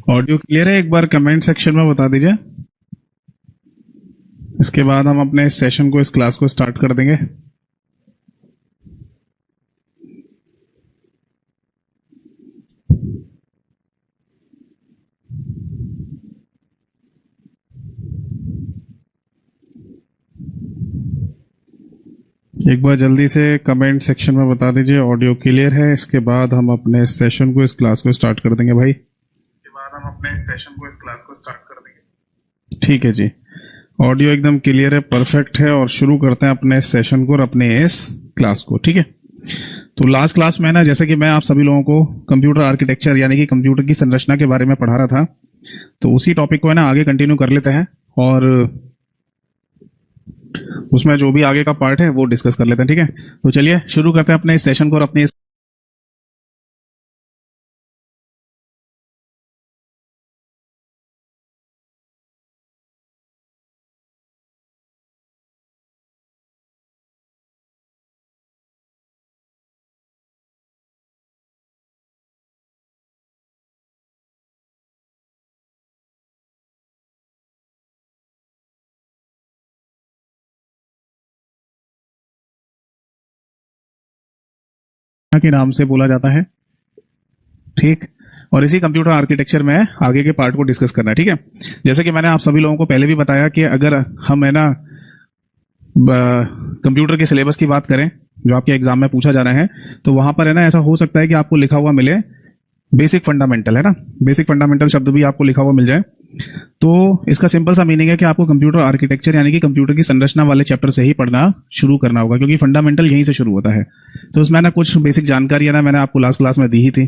Audio clear है? एक बार comment section में बता दीजिए। इसके बाद हम अपने इस सेशन को, इस क्लास को स्टार्ट कर देंगे। एक बार जल्दी से कमेंट सेक्शन में बता दीजिए ऑडियो क्लियर है। इसके बाद हम अपने सेशन को, इस क्लास को स्टार्ट कर देंगे भाई। ठीक है जी, ऑडियो एकदम क्लियर है, परफेक्ट है। और शुरू करते हैं अपने सेशन को और अपने इस क्लास को। ठीक है, तो लास्ट क्लास में ना, जैसे कि मैं आप सभी लोगों को कंप्यूटर आर्किटेक्चर यानी कि कंप्यूटर की संरचना के बारे में पढ़ा रहा था, तो उसी टॉपिक को है ना आगे कंटिन्यू कर लेते हैं और उसमें जो भी आगे का पार्ट है वो डिस्कस कर लेते हैं। ठीक है, तो चलिए शुरू करते हैं अपने इस सेशन को और अपने के नाम से बोला जाता है। ठीक, और इसी कंप्यूटर आर्किटेक्चर में आगे के पार्ट को डिस्कस करना है। ठीक है, जैसे कि मैंने आप सभी लोगों को पहले भी बताया कि अगर हम है ना कंप्यूटर के सिलेबस की बात करें जो आपके एग्जाम में पूछा जा रहा है, तो वहां पर है ना ऐसा हो सकता है कि आपको लिखा हुआ मिले बेसिक फंडामेंटल, है ना, बेसिक फंडामेंटल शब्द भी आपको लिखा हुआ मिल जाए। तो इसका सिंपल सा मीनिंग है कि आपको कंप्यूटर आर्किटेक्चर यानी कि कंप्यूटर की संरचना वाले चैप्टर से ही पढ़ना शुरू करना होगा, क्योंकि फंडामेंटल यहीं से शुरू होता है। तो उसमें ना कुछ बेसिक जानकारी है ना मैंने आपको लास्ट क्लास में दी ही थी।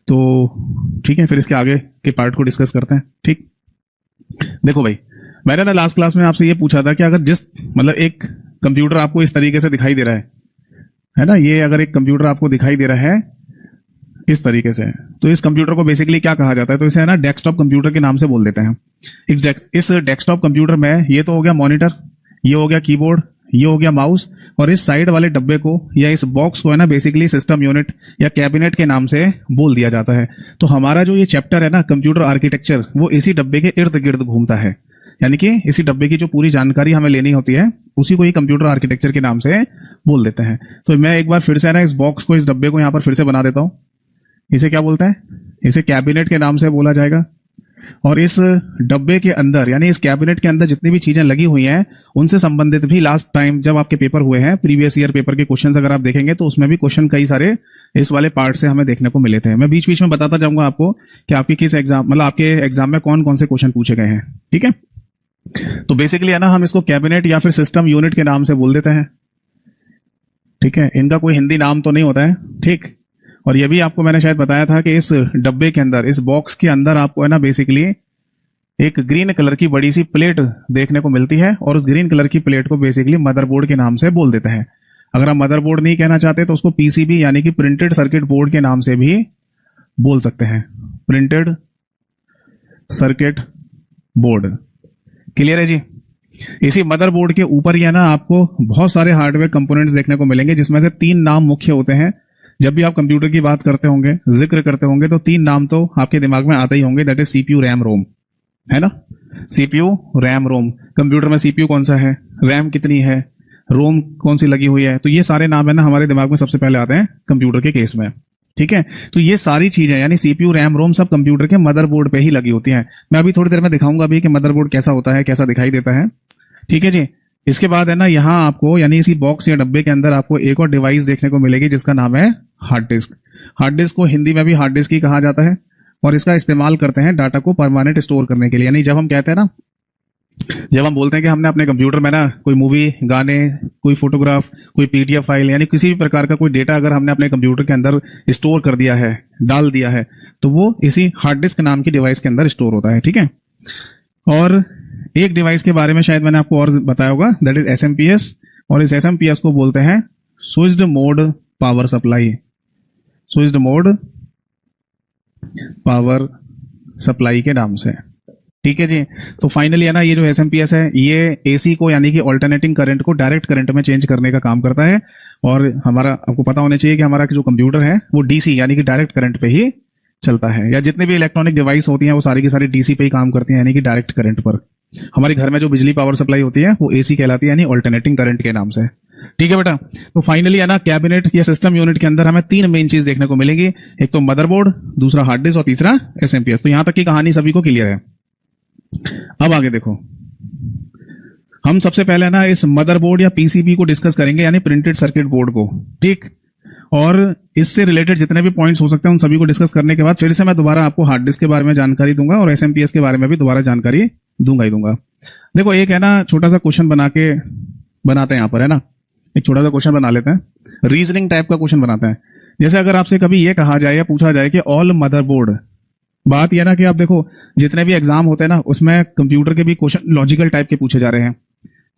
तो ठीक है, फिर इसके आगे के पार्ट को डिस्कस करते हैं। ठीक, देखो भाई, मैंने ना लास्ट क्लास में आपसे ये पूछा था कि अगर जिस मतलब एक कंप्यूटर आपको इस तरीके से दिखाई दे रहा है ना, ये अगर एक कंप्यूटर आपको दिखाई दे रहा है इस तरीके से, तो इस कंप्यूटर को बेसिकली क्या कहा जाता है? तो इसे है ना डेस्कटॉप कंप्यूटर के नाम से बोल देते हैं। इस डेस्कटॉप कंप्यूटर में ये तो हो गया मॉनिटर, ये हो गया कीबोर्ड, ये हो गया माउस, और इस साइड वाले डब्बे को या इस बॉक्स को है ना बेसिकली सिस्टम यूनिट या कैबिनेट के नाम से बोल दिया जाता है। तो हमारा जो ये चैप्टर है ना कंप्यूटर आर्किटेक्चर, वो इसी डब्बे के इर्द गिर्द घूमता है, यानी कि इसी डब्बे की जो पूरी जानकारी हमें लेनी होती है उसी को ही कंप्यूटर आर्किटेक्चर के नाम से बोल देते हैं। तो मैं एक बार फिर से ना इस बॉक्स को, इस डब्बे को यहां पर फिर से बना देता हूं। इसे क्या बोलते हैं? इसे कैबिनेट के नाम से बोला जाएगा। और इस डब्बे के अंदर यानी इस कैबिनेट के अंदर जितनी भी चीजें लगी हुई हैं उनसे संबंधित भी लास्ट टाइम जब आपके पेपर हुए हैं, प्रीवियस ईयर पेपर के क्वेश्चंस अगर आप देखेंगे तो उसमें भी क्वेश्चन कई सारे इस वाले पार्ट से हमें देखने को मिले थे। मैं बीच बीच में बताता जाऊंगा आपको कि आपके किस एग्जाम, मतलब आपके एग्जाम में कौन कौन से क्वेश्चन पूछे गए हैं। ठीक है, तो बेसिकली है ना हम इसको कैबिनेट या फिर सिस्टम यूनिट के नाम से बोल देते हैं। ठीक है, इनका कोई हिंदी नाम तो नहीं होता है। ठीक, और ये भी आपको मैंने शायद बताया था कि इस डब्बे के अंदर, इस बॉक्स के अंदर आपको है ना बेसिकली एक ग्रीन कलर की बड़ी सी प्लेट देखने को मिलती है, और उस ग्रीन कलर की प्लेट को बेसिकली मदरबोर्ड के नाम से बोल देते हैं। अगर आप मदरबोर्ड नहीं कहना चाहते तो उसको पीसीबी यानी कि प्रिंटेड सर्किट बोर्ड के नाम से भी बोल सकते हैं। प्रिंटेड सर्किट बोर्ड, क्लियर है जी? इसी मदरबोर्ड के ऊपर ही है ना आपको बहुत सारे हार्डवेयर कंपोनेंट्स देखने को मिलेंगे, जिसमें से 3 नाम मुख्य होते हैं। जब भी आप कंप्यूटर की बात करते होंगे, जिक्र करते होंगे, तो 3 नाम तो आपके दिमाग में आते ही होंगे, दैट इज सीपीयू, रैम, रोम, है ना। सीपीयू, रैम, रोम। कंप्यूटर में सीपीयू कौन सा है, रैम कितनी है, रोम कौन सी लगी हुई है, तो ये सारे नाम है ना हमारे दिमाग में सबसे पहले आते हैं कंप्यूटर के केस में। ठीक है, तो ये सारी चीजें यानी सीपीयू, रैम, रोम सब कंप्यूटर के मदरबोर्ड पे ही लगी होती हैं। मैं अभी थोड़ी देर में दिखाऊंगा भी कि मदरबोर्ड कैसा होता है, कैसा दिखाई देता है। ठीक है जी, इसके बाद है ना यहाँ आपको यानी इसी बॉक्स या डब्बे के अंदर आपको एक और डिवाइस देखने को मिलेगी जिसका नाम है हार्ड डिस्क। हार्ड डिस्क को हिंदी में भी हार्ड डिस्क ही कहा जाता है, और इसका इस्तेमाल करते हैं डाटा को परमानेंट स्टोर करने के लिए। यानी जब हम कहते हैं ना, जब हम बोलते हैं कि हमने अपने कंप्यूटर में ना कोई मूवी, गाने, कोई फोटोग्राफ, कोई पीडीएफ फाइल यानी किसी भी प्रकार का कोई डेटा अगर हमने अपने कंप्यूटर के अंदर स्टोर कर दिया है, डाल दिया है, तो वो इसी हार्ड डिस्क नाम की डिवाइस के अंदर स्टोर होता है। ठीक है, और एक डिवाइस के बारे में शायद मैंने आपको और बताया होगा, दैट इज एसएमपीएस, और इस एसएमपीएस को बोलते हैं switched mode power supply. Switched mode power supply के नाम से। ठीक है जी, तो फाइनली है ना ये जो एसएमपीएस है ये एसी को यानी कि ऑल्टरनेटिंग करंट को डायरेक्ट करंट में चेंज करने का काम करता है। और हमारा आपको पता होना चाहिए कि हमारा जो कंप्यूटर है वो डीसी यानी कि डायरेक्ट करंट पे ही चलता है, या जितने भी इलेक्ट्रॉनिक डिवाइस होती हैं वो सारी की सारी डीसी पे ही काम करती हैं, यानी कि डायरेक्ट करंट पर। हमारे घर में जो बिजली पावर सप्लाई होती है वो एसी कहलाती है, यानी ऑल्टरनेटिंग करंट के नाम से। ठीक है बेटा, तो फाइनली है ना कैबिनेट या सिस्टम यूनिट के अंदर हमें तीन मेन चीज देखने को मिलेंगी, एक तो मदरबोर्ड, दूसरा हार्ड डिस्क और तीसरा एसएमपीएस। तो यहां तक की कहानी सभी को क्लियर है। अब आगे देखो, हम सबसे पहले ना इस मदरबोर्ड या पीसीबी को डिस्कस करेंगे, यानी प्रिंटेड सर्किट बोर्ड को। ठीक, और इससे रिलेटेड जितने भी पॉइंट्स हो सकते हैं उन सभी को डिस्कस करने के बाद फिर से मैं दोबारा आपको हार्ड डिस्क के बारे में जानकारी दूंगा और एसएमपीएस के बारे में भी दोबारा जानकारी दूंगा ही दूंगा। देखो एक है ना छोटा सा क्वेश्चन बनाते हैं यहाँ पर, है ना, एक छोटा सा क्वेश्चन बना लेते हैं, रीजनिंग टाइप का क्वेश्चन बनाते हैं। जैसे अगर आपसे कभी ये कहा जाए या पूछा जाए कि ऑल मदरबोर्ड, बात यह ना कि आप देखो जितने भी एग्जाम होते हैं ना उसमें कंप्यूटर के भी क्वेश्चन लॉजिकल टाइप के पूछे जा रहे हैं,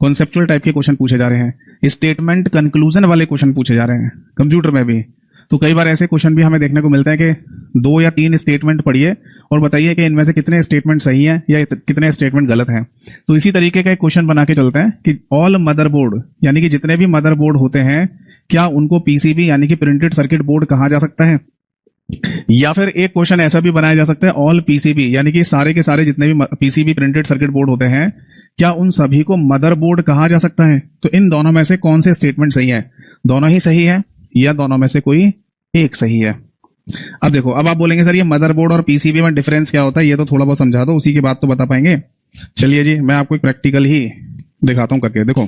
कॉन्सेप्चुअल टाइप के क्वेश्चन पूछे जा रहे हैं, स्टेटमेंट कंक्लूजन वाले क्वेश्चन पूछे जा रहे हैं कंप्यूटर में भी। तो कई बार ऐसे क्वेश्चन भी हमें देखने को मिलते हैं कि 2 या 3 स्टेटमेंट पढ़िए और बताइए कि इनमें से कितने स्टेटमेंट सही हैं या कितने स्टेटमेंट गलत हैं। तो इसी तरीके का एक क्वेश्चन बना के चलते हैं कि ऑल मदरबोर्ड, यानी कि जितने भी मदरबोर्ड होते हैं, क्या उनको पीसीबी यानी कि प्रिंटेड सर्किट बोर्ड कहा जा सकता है? या फिर एक क्वेश्चन ऐसा भी बनाया जा सकता है, ऑल पीसीबी, यानी कि सारे के सारे जितने भी पीसीबी प्रिंटेड सर्किट बोर्ड होते हैं, क्या उन सभी को मदरबोर्ड कहा जा सकता है? तो इन दोनों में से कौन से स्टेटमेंट सही है? दोनों ही सही है या दोनों में से कोई एक सही है? अब देखो, अब आप बोलेंगे सर ये मदरबोर्ड और पीसीबी में डिफरेंस क्या होता है, ये तो थोड़ा बहुत समझा दो, उसी की बात तो बता पाएंगे। चलिए जी, मैं आपको एक प्रैक्टिकल ही दिखाता हूं करके। देखो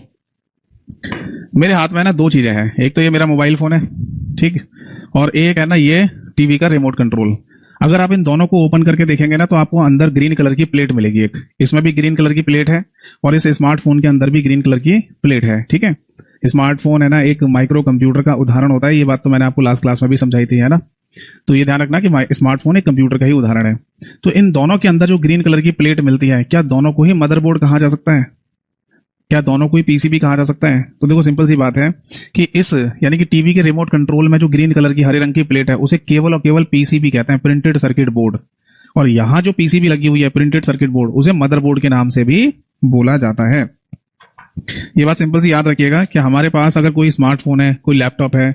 मेरे हाथ में ना 2 चीजें हैं, एक तो ये मेरा मोबाइल फोन है, ठीक, और एक है ना ये टीवी का रिमोट कंट्रोल। अगर आप इन दोनों को ओपन करके देखेंगे ना तो आपको अंदर ग्रीन कलर की प्लेट मिलेगी, एक इसमें भी ग्रीन कलर की प्लेट है और इस स्मार्टफोन के अंदर भी ग्रीन कलर की प्लेट है। ठीक है, स्मार्टफोन है ना एक माइक्रो कंप्यूटर का उदाहरण होता है, ये बात तो मैंने आपको लास्ट क्लास में भी समझाई थी, है ना। तो ये ध्यान रखना कि स्मार्टफोन एक कंप्यूटर का ही उदाहरण है। तो इन दोनों के अंदर जो ग्रीन कलर की प्लेट मिलती है, क्या दोनों को ही मदरबोर्ड कहा जा सकता है? क्या दोनों को ही पीसीबी कहा जा सकता है? तो देखो सिंपल सी बात है कि इस यानी कि टीवी के रिमोट कंट्रोल में जो ग्रीन कलर की हरे रंग की प्लेट है उसे केवल और केवल पीसीबी कहते हैं, प्रिंटेड सर्किट बोर्ड। और यहां जो पीसीबी लगी हुई है प्रिंटेड सर्किट बोर्ड, उसे मदरबोर्ड के नाम से भी बोला जाता है। ये बात सिंपल सी याद रखिएगा कि हमारे पास अगर कोई स्मार्टफोन है, कोई लैपटॉप है,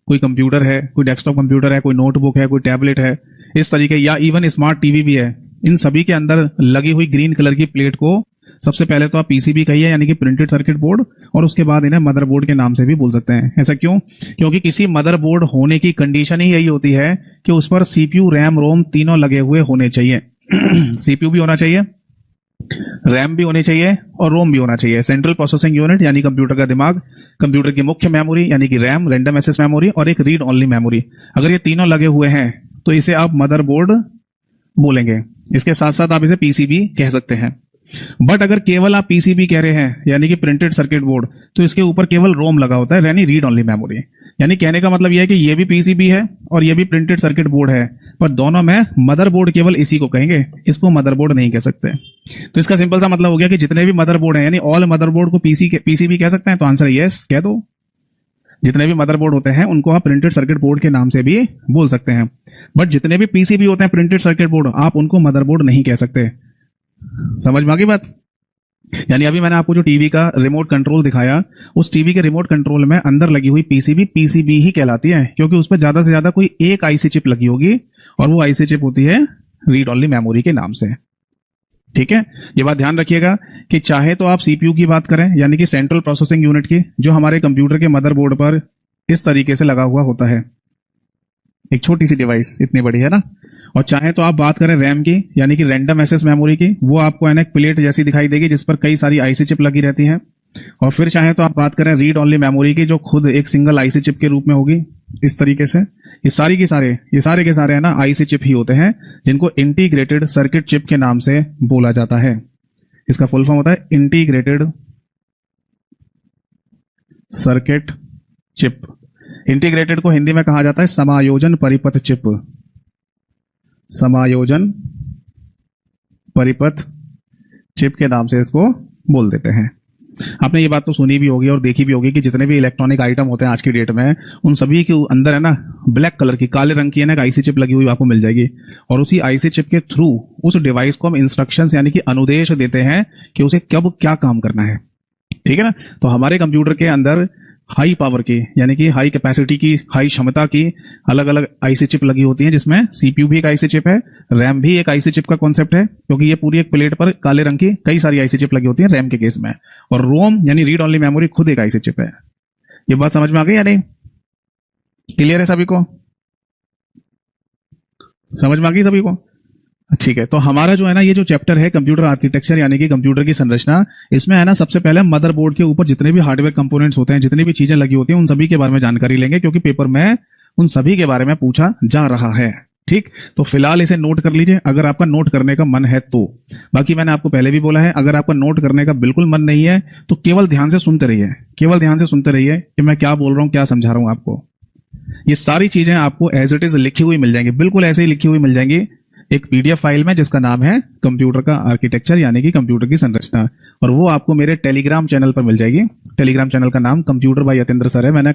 कोई कंप्यूटर है, कोई डेस्कटॉप कंप्यूटर है, कोई नोटबुक है, कोई टैबलेट है, इस तरीके, या इवन स्मार्ट टीवी भी है, इन सभी के अंदर लगी हुई ग्रीन कलर की प्लेट को सबसे पहले तो आप पीसीबी कहिए, यानी कि प्रिंटेड सर्किट बोर्ड, और उसके बाद इन्हें मदरबोर्ड के नाम से भी बोल सकते हैं। ऐसा क्यों? क्योंकि किसी मदरबोर्ड होने की कंडीशन ही यही होती है कि उस पर सीपीयू, रैम, रोम तीनों लगे हुए होने चाहिए। सीपीयू भी होना चाहिए, रैम भी होनी चाहिए और रोम भी होना चाहिए। सेंट्रल प्रोसेसिंग यूनिट यानी कंप्यूटर का दिमाग, कंप्यूटर की मुख्य मेमोरी यानी कि रैम, रैंडम एक्सेस मेमोरी, और एक रीड ओनली मेमोरी। अगर ये तीनों लगे हुए हैं तो इसे आप मदरबोर्ड बोलेंगे। इसके साथ साथ आप इसे पीसीबी कह सकते हैं। बट अगर केवल आप पीसीबी कह रहे हैं यानी कि प्रिंटेड सर्किट बोर्ड, तो इसके ऊपर केवल रोम लगा होता है, यानी रीड ओनली मेमोरी। यानी कहने का मतलब यह है कि ये भी पीसीबी है और ये भी प्रिंटेड सर्किट बोर्ड है, पर दोनों में मदरबोर्ड केवल इसी को कहेंगे, इसको मदरबोर्ड नहीं कह सकते। तो इसका सिंपल सा मतलब हो गया कि जितने भी मदरबोर्ड हैं, यानी ऑल मदरबोर्ड को पीसीबी कह सकते हैं। तो आंसर यस कह दो, जितने भी मदरबोर्ड होते हैं उनको आप प्रिंटेड सर्किट बोर्ड के नाम से भी बोल सकते हैं। बट जितने भी पीसीबी होते हैं प्रिंटेड सर्किट बोर्ड, आप उनको मदरबोर्ड नहीं कह सकते। समझ में आ गई बात? यानी अभी मैंने आपको जो टीवी का रिमोट कंट्रोल दिखाया, उस टीवी के रिमोट कंट्रोल में अंदर लगी हुई पीसीबी ही कहलाती है, क्योंकि उस पर ज्यादा से ज्यादा कोई एक आईसी चिप लगी होगी और वो आईसी चिप होती है रीड ओनली मेमोरी के नाम से। ठीक है, ये बात ध्यान रखिएगा कि चाहे तो आप सीपीयू की बात करें, यानी कि सेंट्रल प्रोसेसिंग यूनिट की, जो हमारे कंप्यूटर के मदरबोर्ड पर इस तरीके से लगा हुआ होता है, एक छोटी सी डिवाइस, इतनी बड़ी है ना। और चाहे तो आप बात करें रैम की, यानी कि रैंडम एक्सेस मेमोरी की, वो आपको एक प्लेट जैसी दिखाई देगी जिस पर कई सारी आईसी चिप लगी रहती हैं। और फिर चाहे तो आप बात करें रीड ओनली मेमोरी की, जो खुद एक सिंगल आईसी चिप के रूप में होगी इस तरीके से। ये सारे के सारे है ना आईसी चिप ही होते हैं, जिनको इंटीग्रेटेड सर्किट चिप के नाम से बोला जाता है। इसका फुल फॉर्म होता है इंटीग्रेटेड सर्किट चिप। इंटीग्रेटेड को हिंदी में कहा जाता है समायोजन परिपथ चिप। समायोजन परिपथ चिप के नाम से इसको बोल देते हैं। आपने ये बात तो सुनी भी होगी और देखी भी होगी कि जितने भी इलेक्ट्रॉनिक आइटम होते हैं आज की डेट में, उन सभी के अंदर है ना ब्लैक कलर की, काले रंग की है ना आईसी चिप लगी हुई आपको मिल जाएगी। और उसी आईसी चिप के थ्रू उस डिवाइस को हम इंस्ट्रक्शंस यानी कि अनुदेश देते हैं कि उसे कब क्या काम करना है। ठीक है ना। तो हमारे कंप्यूटर के अंदर हाई पावर की, यानी कि हाई कैपेसिटी की, हाई क्षमता की अलग अलग आईसी चिप लगी होती हैं, जिसमें सीपीयू भी एक आईसी चिप है, रैम भी एक आईसी चिप का कॉन्सेप्ट है, क्योंकि ये पूरी एक प्लेट पर काले रंग की कई सारी आईसी चिप लगी होती है रैम के केस में। और रोम यानी रीड ओनली मेमोरी खुद एक आईसी चिप है। ये बात समझ में आ गई या नहीं? क्लियर है सभी को? समझ में आ गई सभी को? ठीक है, तो हमारा जो है ना ये जो चैप्टर है कंप्यूटर आर्किटेक्चर यानी कि कंप्यूटर की संरचना, इसमें है ना सबसे पहले मदरबोर्ड के ऊपर जितने भी हार्डवेयर कंपोनेंट्स होते हैं, जितनी भी चीजें लगी होती हैं, उन सभी के बारे में जानकारी लेंगे, क्योंकि पेपर में उन सभी के बारे में पूछा जा रहा है। ठीक, तो फिलहाल इसे नोट कर लीजिए अगर आपका नोट करने का मन है तो। बाकी मैंने आपको पहले भी बोला है, अगर आपका नोट करने का बिल्कुल मन नहीं है तो केवल ध्यान से सुनते रहिए, केवल ध्यान से सुनते रहिए कि मैं क्या बोल रहा हूं, क्या समझा रहा हूं आपको। ये सारी चीजें आपको एज इट इज लिखी हुई मिल जाएंगी, बिल्कुल ऐसे ही लिखी हुई मिल जाएंगी एक पीडीएफ फाइल में, जिसका नाम है कंप्यूटर का आर्किटेक्चर यानी कि कंप्यूटर की संरचना। और वो आपको मेरे टेलीग्राम चैनल पर मिल जाएगी। टेलीग्राम चैनल का नाम कंप्यूटर बाय यतेंद्र सर है, मैंने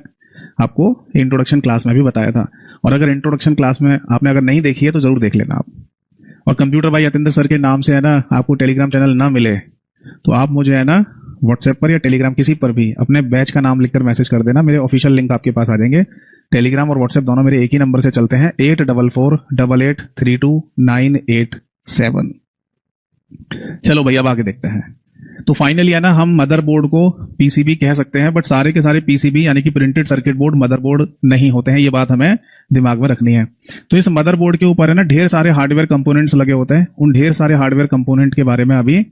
आपको इंट्रोडक्शन क्लास में भी बताया था। और अगर इंट्रोडक्शन क्लास में आपने अगर नहीं देखी है तो जरूर देख लेना आप। और कंप्यूटर बाय यतेंद्र सर के नाम से है ना आपको टेलीग्राम चैनल ना मिले तो आप मुझे है ना व्हाट्सएप पर या टेलीग्राम किसी पर भी अपने बैच का नाम लिखकर मैसेज कर देना, मेरे ऑफिशियल लिंक आपके पास आ जाएंगे। टेलीग्राम और व्हाट्सएप दोनों मेरे एक ही नंबर से चलते हैं, 8448832987। चलो भैया अब आगे देखते हैं। तो फाइनली है ना हम मदरबोर्ड को पीसीबी कह सकते हैं, बट सारे के सारे पीसीबी यानी कि प्रिंटेड सर्किट बोर्ड मदरबोर्ड नहीं होते हैं, ये बात हमें दिमाग में रखनी है। तो इस मदरबोर्ड के ऊपर है ना ढेर सारे हार्डवेयर कंपोनेंट्स लगे होते हैं, उन ढेर सारे हार्डवेयर कंपोनेंट के बारे में अभी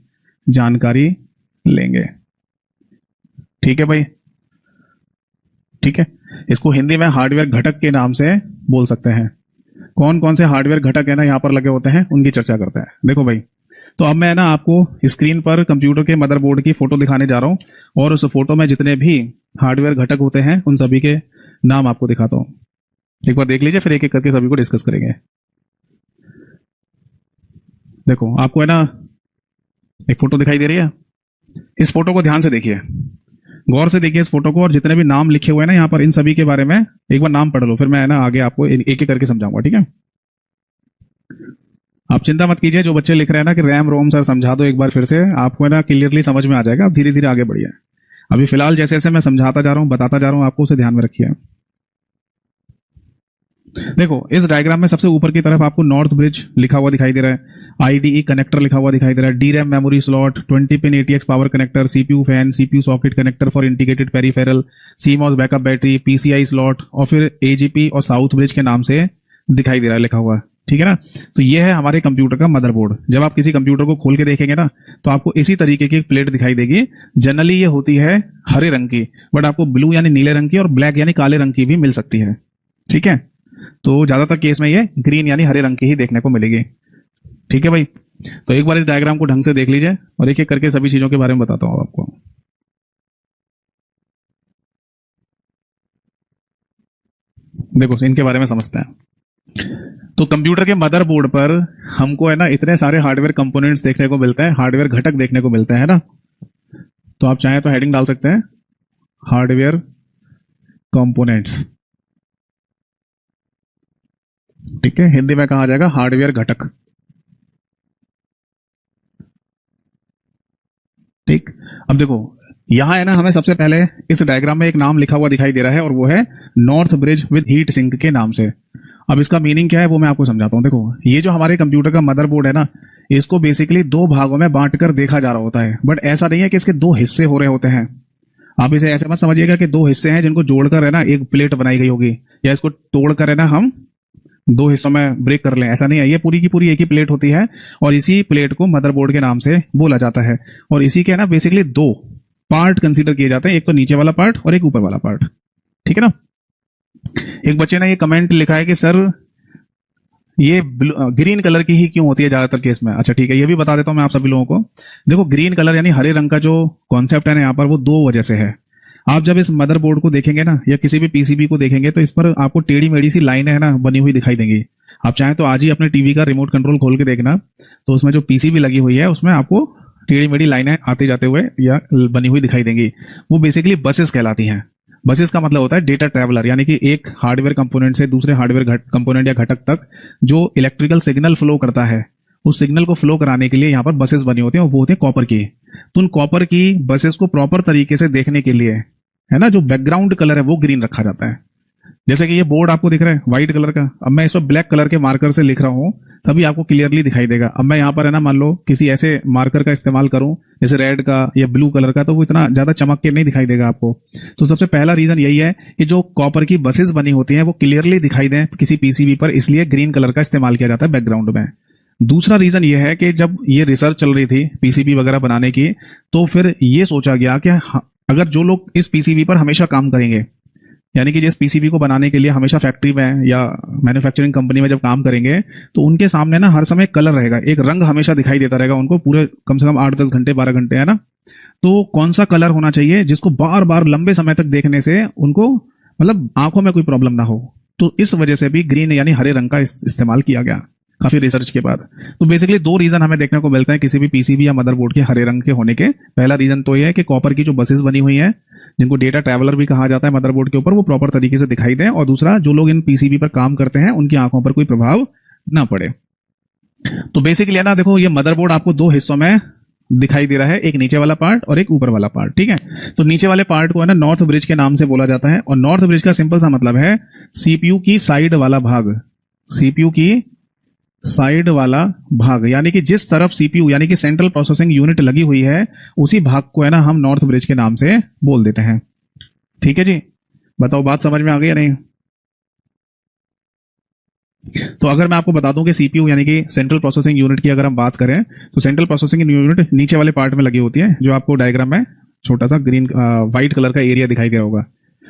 जानकारी लेंगे। ठीक है भाई, ठीक है। इसको हिंदी में हार्डवेयर घटक के नाम से बोल सकते हैं। कौन कौन से हार्डवेयर घटक है ना यहाँ पर लगे होते हैं उनकी चर्चा करते हैं। देखो भाई, तो अब मैं ना आपको स्क्रीन पर कंप्यूटर के मदरबोर्ड की फोटो दिखाने जा रहा हूं और उस फोटो में जितने भी हार्डवेयर घटक होते हैं उन सभी के नाम आपको दिखाता हूं। एक बार देख लीजिए, फिर एक एक करके सभी को डिस्कस करेंगे। देखो आपको है ना एक फोटो दिखाई दे रही है, इस फोटो को ध्यान से देखिए, गौर से देखिए इस फोटो को, और जितने भी नाम लिखे हुए हैं ना यहाँ पर इन सभी के बारे में एक बार नाम पढ़ लो, फिर मैं है ना आगे आपको एक एक करके समझाऊंगा। ठीक है, आप चिंता मत कीजिए, जो बच्चे लिख रहे हैं ना कि रैम रोम सर समझा दो एक बार फिर से, आपको है ना क्लियरली समझ में आ जाएगा। आप धीरे धीरे आगे बढ़िए। अभी फिलहाल जैसे जैसे मैं समझाता जा रहा हूँ, बताता जा रहा हूँ, आपको उसे ध्यान में रखिए। देखो इस डायग्राम में सबसे ऊपर की तरफ आपको नॉर्थ ब्रिज लिखा हुआ दिखाई दे रहा है, आईडीई कनेक्टर लिखा हुआ दिखाई दे रहा है, D RAM memory slot, 20 pin ATX power connector, CPU fan, CPU socket connector for integrated peripheral, CMOS backup battery, PCI slot, और फिर एजीपी और साउथ ब्रिज के नाम से दिखाई दे रहा है लिखा हुआ। ठीक है ना, तो ये है हमारे कंप्यूटर का मदरबोर्ड। जब आप किसी कंप्यूटर को खोल के देखेंगे ना तो आपको इसी तरीके की एक प्लेट दिखाई देगी। जनरली ये होती है हरे रंग की, बट आपको ब्लू यानी नीले रंग की और ब्लैक यानी काले रंग की भी मिल सकती है। ठीक है, तो ज्यादातर केस में ये ग्रीन यानी हरे रंग की ही देखने को मिलेगी। ठीक है भाई, तो एक बार इस डायग्राम को ढंग से देख लीजिए और एक एक करके सभी चीजों के बारे में बताता हूं आपको। देखो इनके बारे में समझते हैं। तो कंप्यूटर के मदरबोर्ड पर हमको है ना इतने सारे हार्डवेयर कंपोनेंट्स देखने को मिलते हैं, हार्डवेयर घटक देखने को मिलते हैं ना। तो आप चाहें तो हेडिंग डाल सकते हैं हार्डवेयर कंपोनेंट्स। ठीक है, हिंदी में कहा जाएगा हार्डवेयर घटक। ठीक, अब देखो यहां है ना हमें सबसे पहले इस डायग्राम में एक नाम लिखा हुआ दिखाई दे रहा है और वो है north bridge with heat sink के नाम से। अब इसका मीनिंग क्या है वो मैं आपको समझाता हूं। देखो ये जो हमारे कंप्यूटर का मदरबोर्ड है ना, इसको बेसिकली दो भागों में बांटकर देखा जा रहा होता है, बट ऐसा नहीं है कि इसके दो हिस्से हो रहे होते हैं। आप इसे ऐसे मत समझिएगा कि दो हिस्से हैं जिनको जोड़कर है ना एक प्लेट बनाई गई होगी, या इसको तोड़कर है ना हम दो हिस्सों में ब्रेक कर लें, ऐसा नहीं है। ये पूरी की पूरी एक ही प्लेट होती है और इसी प्लेट को मदरबोर्ड के नाम से बोला जाता है। और इसी के ना बेसिकली दो पार्ट कंसीडर किए जाते हैं, एक तो नीचे वाला पार्ट और एक ऊपर वाला पार्ट। ठीक है ना, एक बच्चे ने ये कमेंट लिखा है कि सर ये ग्रीन कलर की ही क्यों होती है ज्यादातर केस में। अच्छा ठीक है, ये भी बता देता हूं मैं आप सभी लोगों को। देखो ग्रीन कलर यानी हरे रंग का जो कॉन्सेप्ट है ना यहाँ पर, वो दो वजह से है। आप जब इस मदरबोर्ड को देखेंगे ना या किसी भी पीसीबी को देखेंगे तो इस पर आपको टेढ़ी मेढ़ी सी लाइनें है ना बनी हुई दिखाई देंगी। आप चाहें तो आज ही अपने टीवी का रिमोट कंट्रोल खोल के देखना, तो उसमें जो पीसीबी लगी हुई है उसमें आपको टेढ़ी मेढ़ी लाइनें आते जाते हुए या बनी हुई दिखाई देंगी। वो बेसिकली बसेस कहलाती हैं। बसेस का मतलब होता है डेटा ट्रैवलर, यानी कि एक हार्डवेयर कंपोनेंट से दूसरे हार्डवेयर कंपोनेंट या घटक तक जो इलेक्ट्रिकल सिग्नल फ्लो करता है, उस सिग्नल को फ्लो कराने के लिए यहाँ पर बसेस बनी होती हैं और वो होती है कॉपर की। तो उन कॉपर की बसेस को प्रॉपर तरीके से देखने के लिए है ना, जो बैकग्राउंड कलर है वो ग्रीन रखा जाता है। जैसे कि ये बोर्ड आपको दिख रहा है व्हाइट कलर का, अब मैं इस पर ब्लैक कलर के मार्कर से लिख रहा हूं तभी आपको क्लियरली दिखाई देगा। अब मैं यहाँ पर है ना मान लो किसी ऐसे मार्कर का इस्तेमाल करूं जैसे रेड का या ब्लू कलर का, तो वो इतना ज्यादा चमक के नहीं दिखाई देगा आपको। तो सबसे पहला रीजन यही है कि जो कॉपर की बसेस बनी होती हैं वो क्लियरली दिखाई दें किसी पीसीबी पर, इसलिए ग्रीन कलर का इस्तेमाल किया जाता है बैकग्राउंड में। दूसरा रीजन ये है कि जब ये रिसर्च चल रही थी पीसीबी वगैरह बनाने की, तो फिर ये सोचा गया कि अगर जो लोग इस पीसीबी पर हमेशा काम करेंगे, यानी कि जिस पीसीबी को बनाने के लिए हमेशा फैक्ट्री में या मैन्युफैक्चरिंग कंपनी में जब काम करेंगे, तो उनके सामने ना हर समय कलर रहेगा, एक रंग हमेशा दिखाई देता रहेगा उनको पूरे कम से कम 8-10 घंटे 12 घंटे, है ना। तो कौन सा कलर होना चाहिए जिसको बार बार लंबे समय तक देखने से उनको मतलब आंखों में कोई प्रॉब्लम ना हो, तो इस वजह से भी ग्रीन यानी हरे रंग का इस्तेमाल किया गया काफी रिसर्च के बाद। तो बेसिकली 2 रीजन हमें देखने को मिलते हैं किसी भी पीसीबी या मदरबोर्ड के हरे रंग के होने के। पहला रीजन तो यह है कि कॉपर की जो बसेस बनी हुई हैं, जिनको डेटा ट्रैवलर भी कहा जाता है मदरबोर्ड के ऊपर, वो प्रॉपर तरीके से दिखाई दें, और दूसरा जो लोग इन पीसीबी पर काम करते हैं उनकी आंखों पर कोई प्रभाव ना पड़े। तो बेसिकली है ना, देखो ये मदरबोर्ड आपको 2 हिस्सों में दिखाई दे रहा है, एक नीचे वाला पार्ट और एक ऊपर वाला पार्ट, ठीक है। तो नीचे वाले पार्ट को है ना नॉर्थ ब्रिज के नाम से बोला जाता है, और नॉर्थ ब्रिज का सिंपल सा मतलब है सीपीयू की साइड वाला भाग, सीपीयू की साइड वाला भाग, यानी कि जिस तरफ सीपीयू यानी कि सेंट्रल प्रोसेसिंग यूनिट लगी हुई है उसी भाग को है ना हम नॉर्थ ब्रिज के नाम से बोल देते हैं। ठीक है जी, बताओ बात समझ में आ गई या नहीं। तो अगर मैं आपको बता दूं कि सीपीयू यानी कि सेंट्रल प्रोसेसिंग यूनिट की अगर हम बात करें, तो सेंट्रल प्रोसेसिंग यूनिट नीचे वाले पार्ट में लगी होती है, जो आपको डायग्राम में छोटा सा ग्रीन व्हाइट कलर का एरिया दिखाई दे रहा होगा,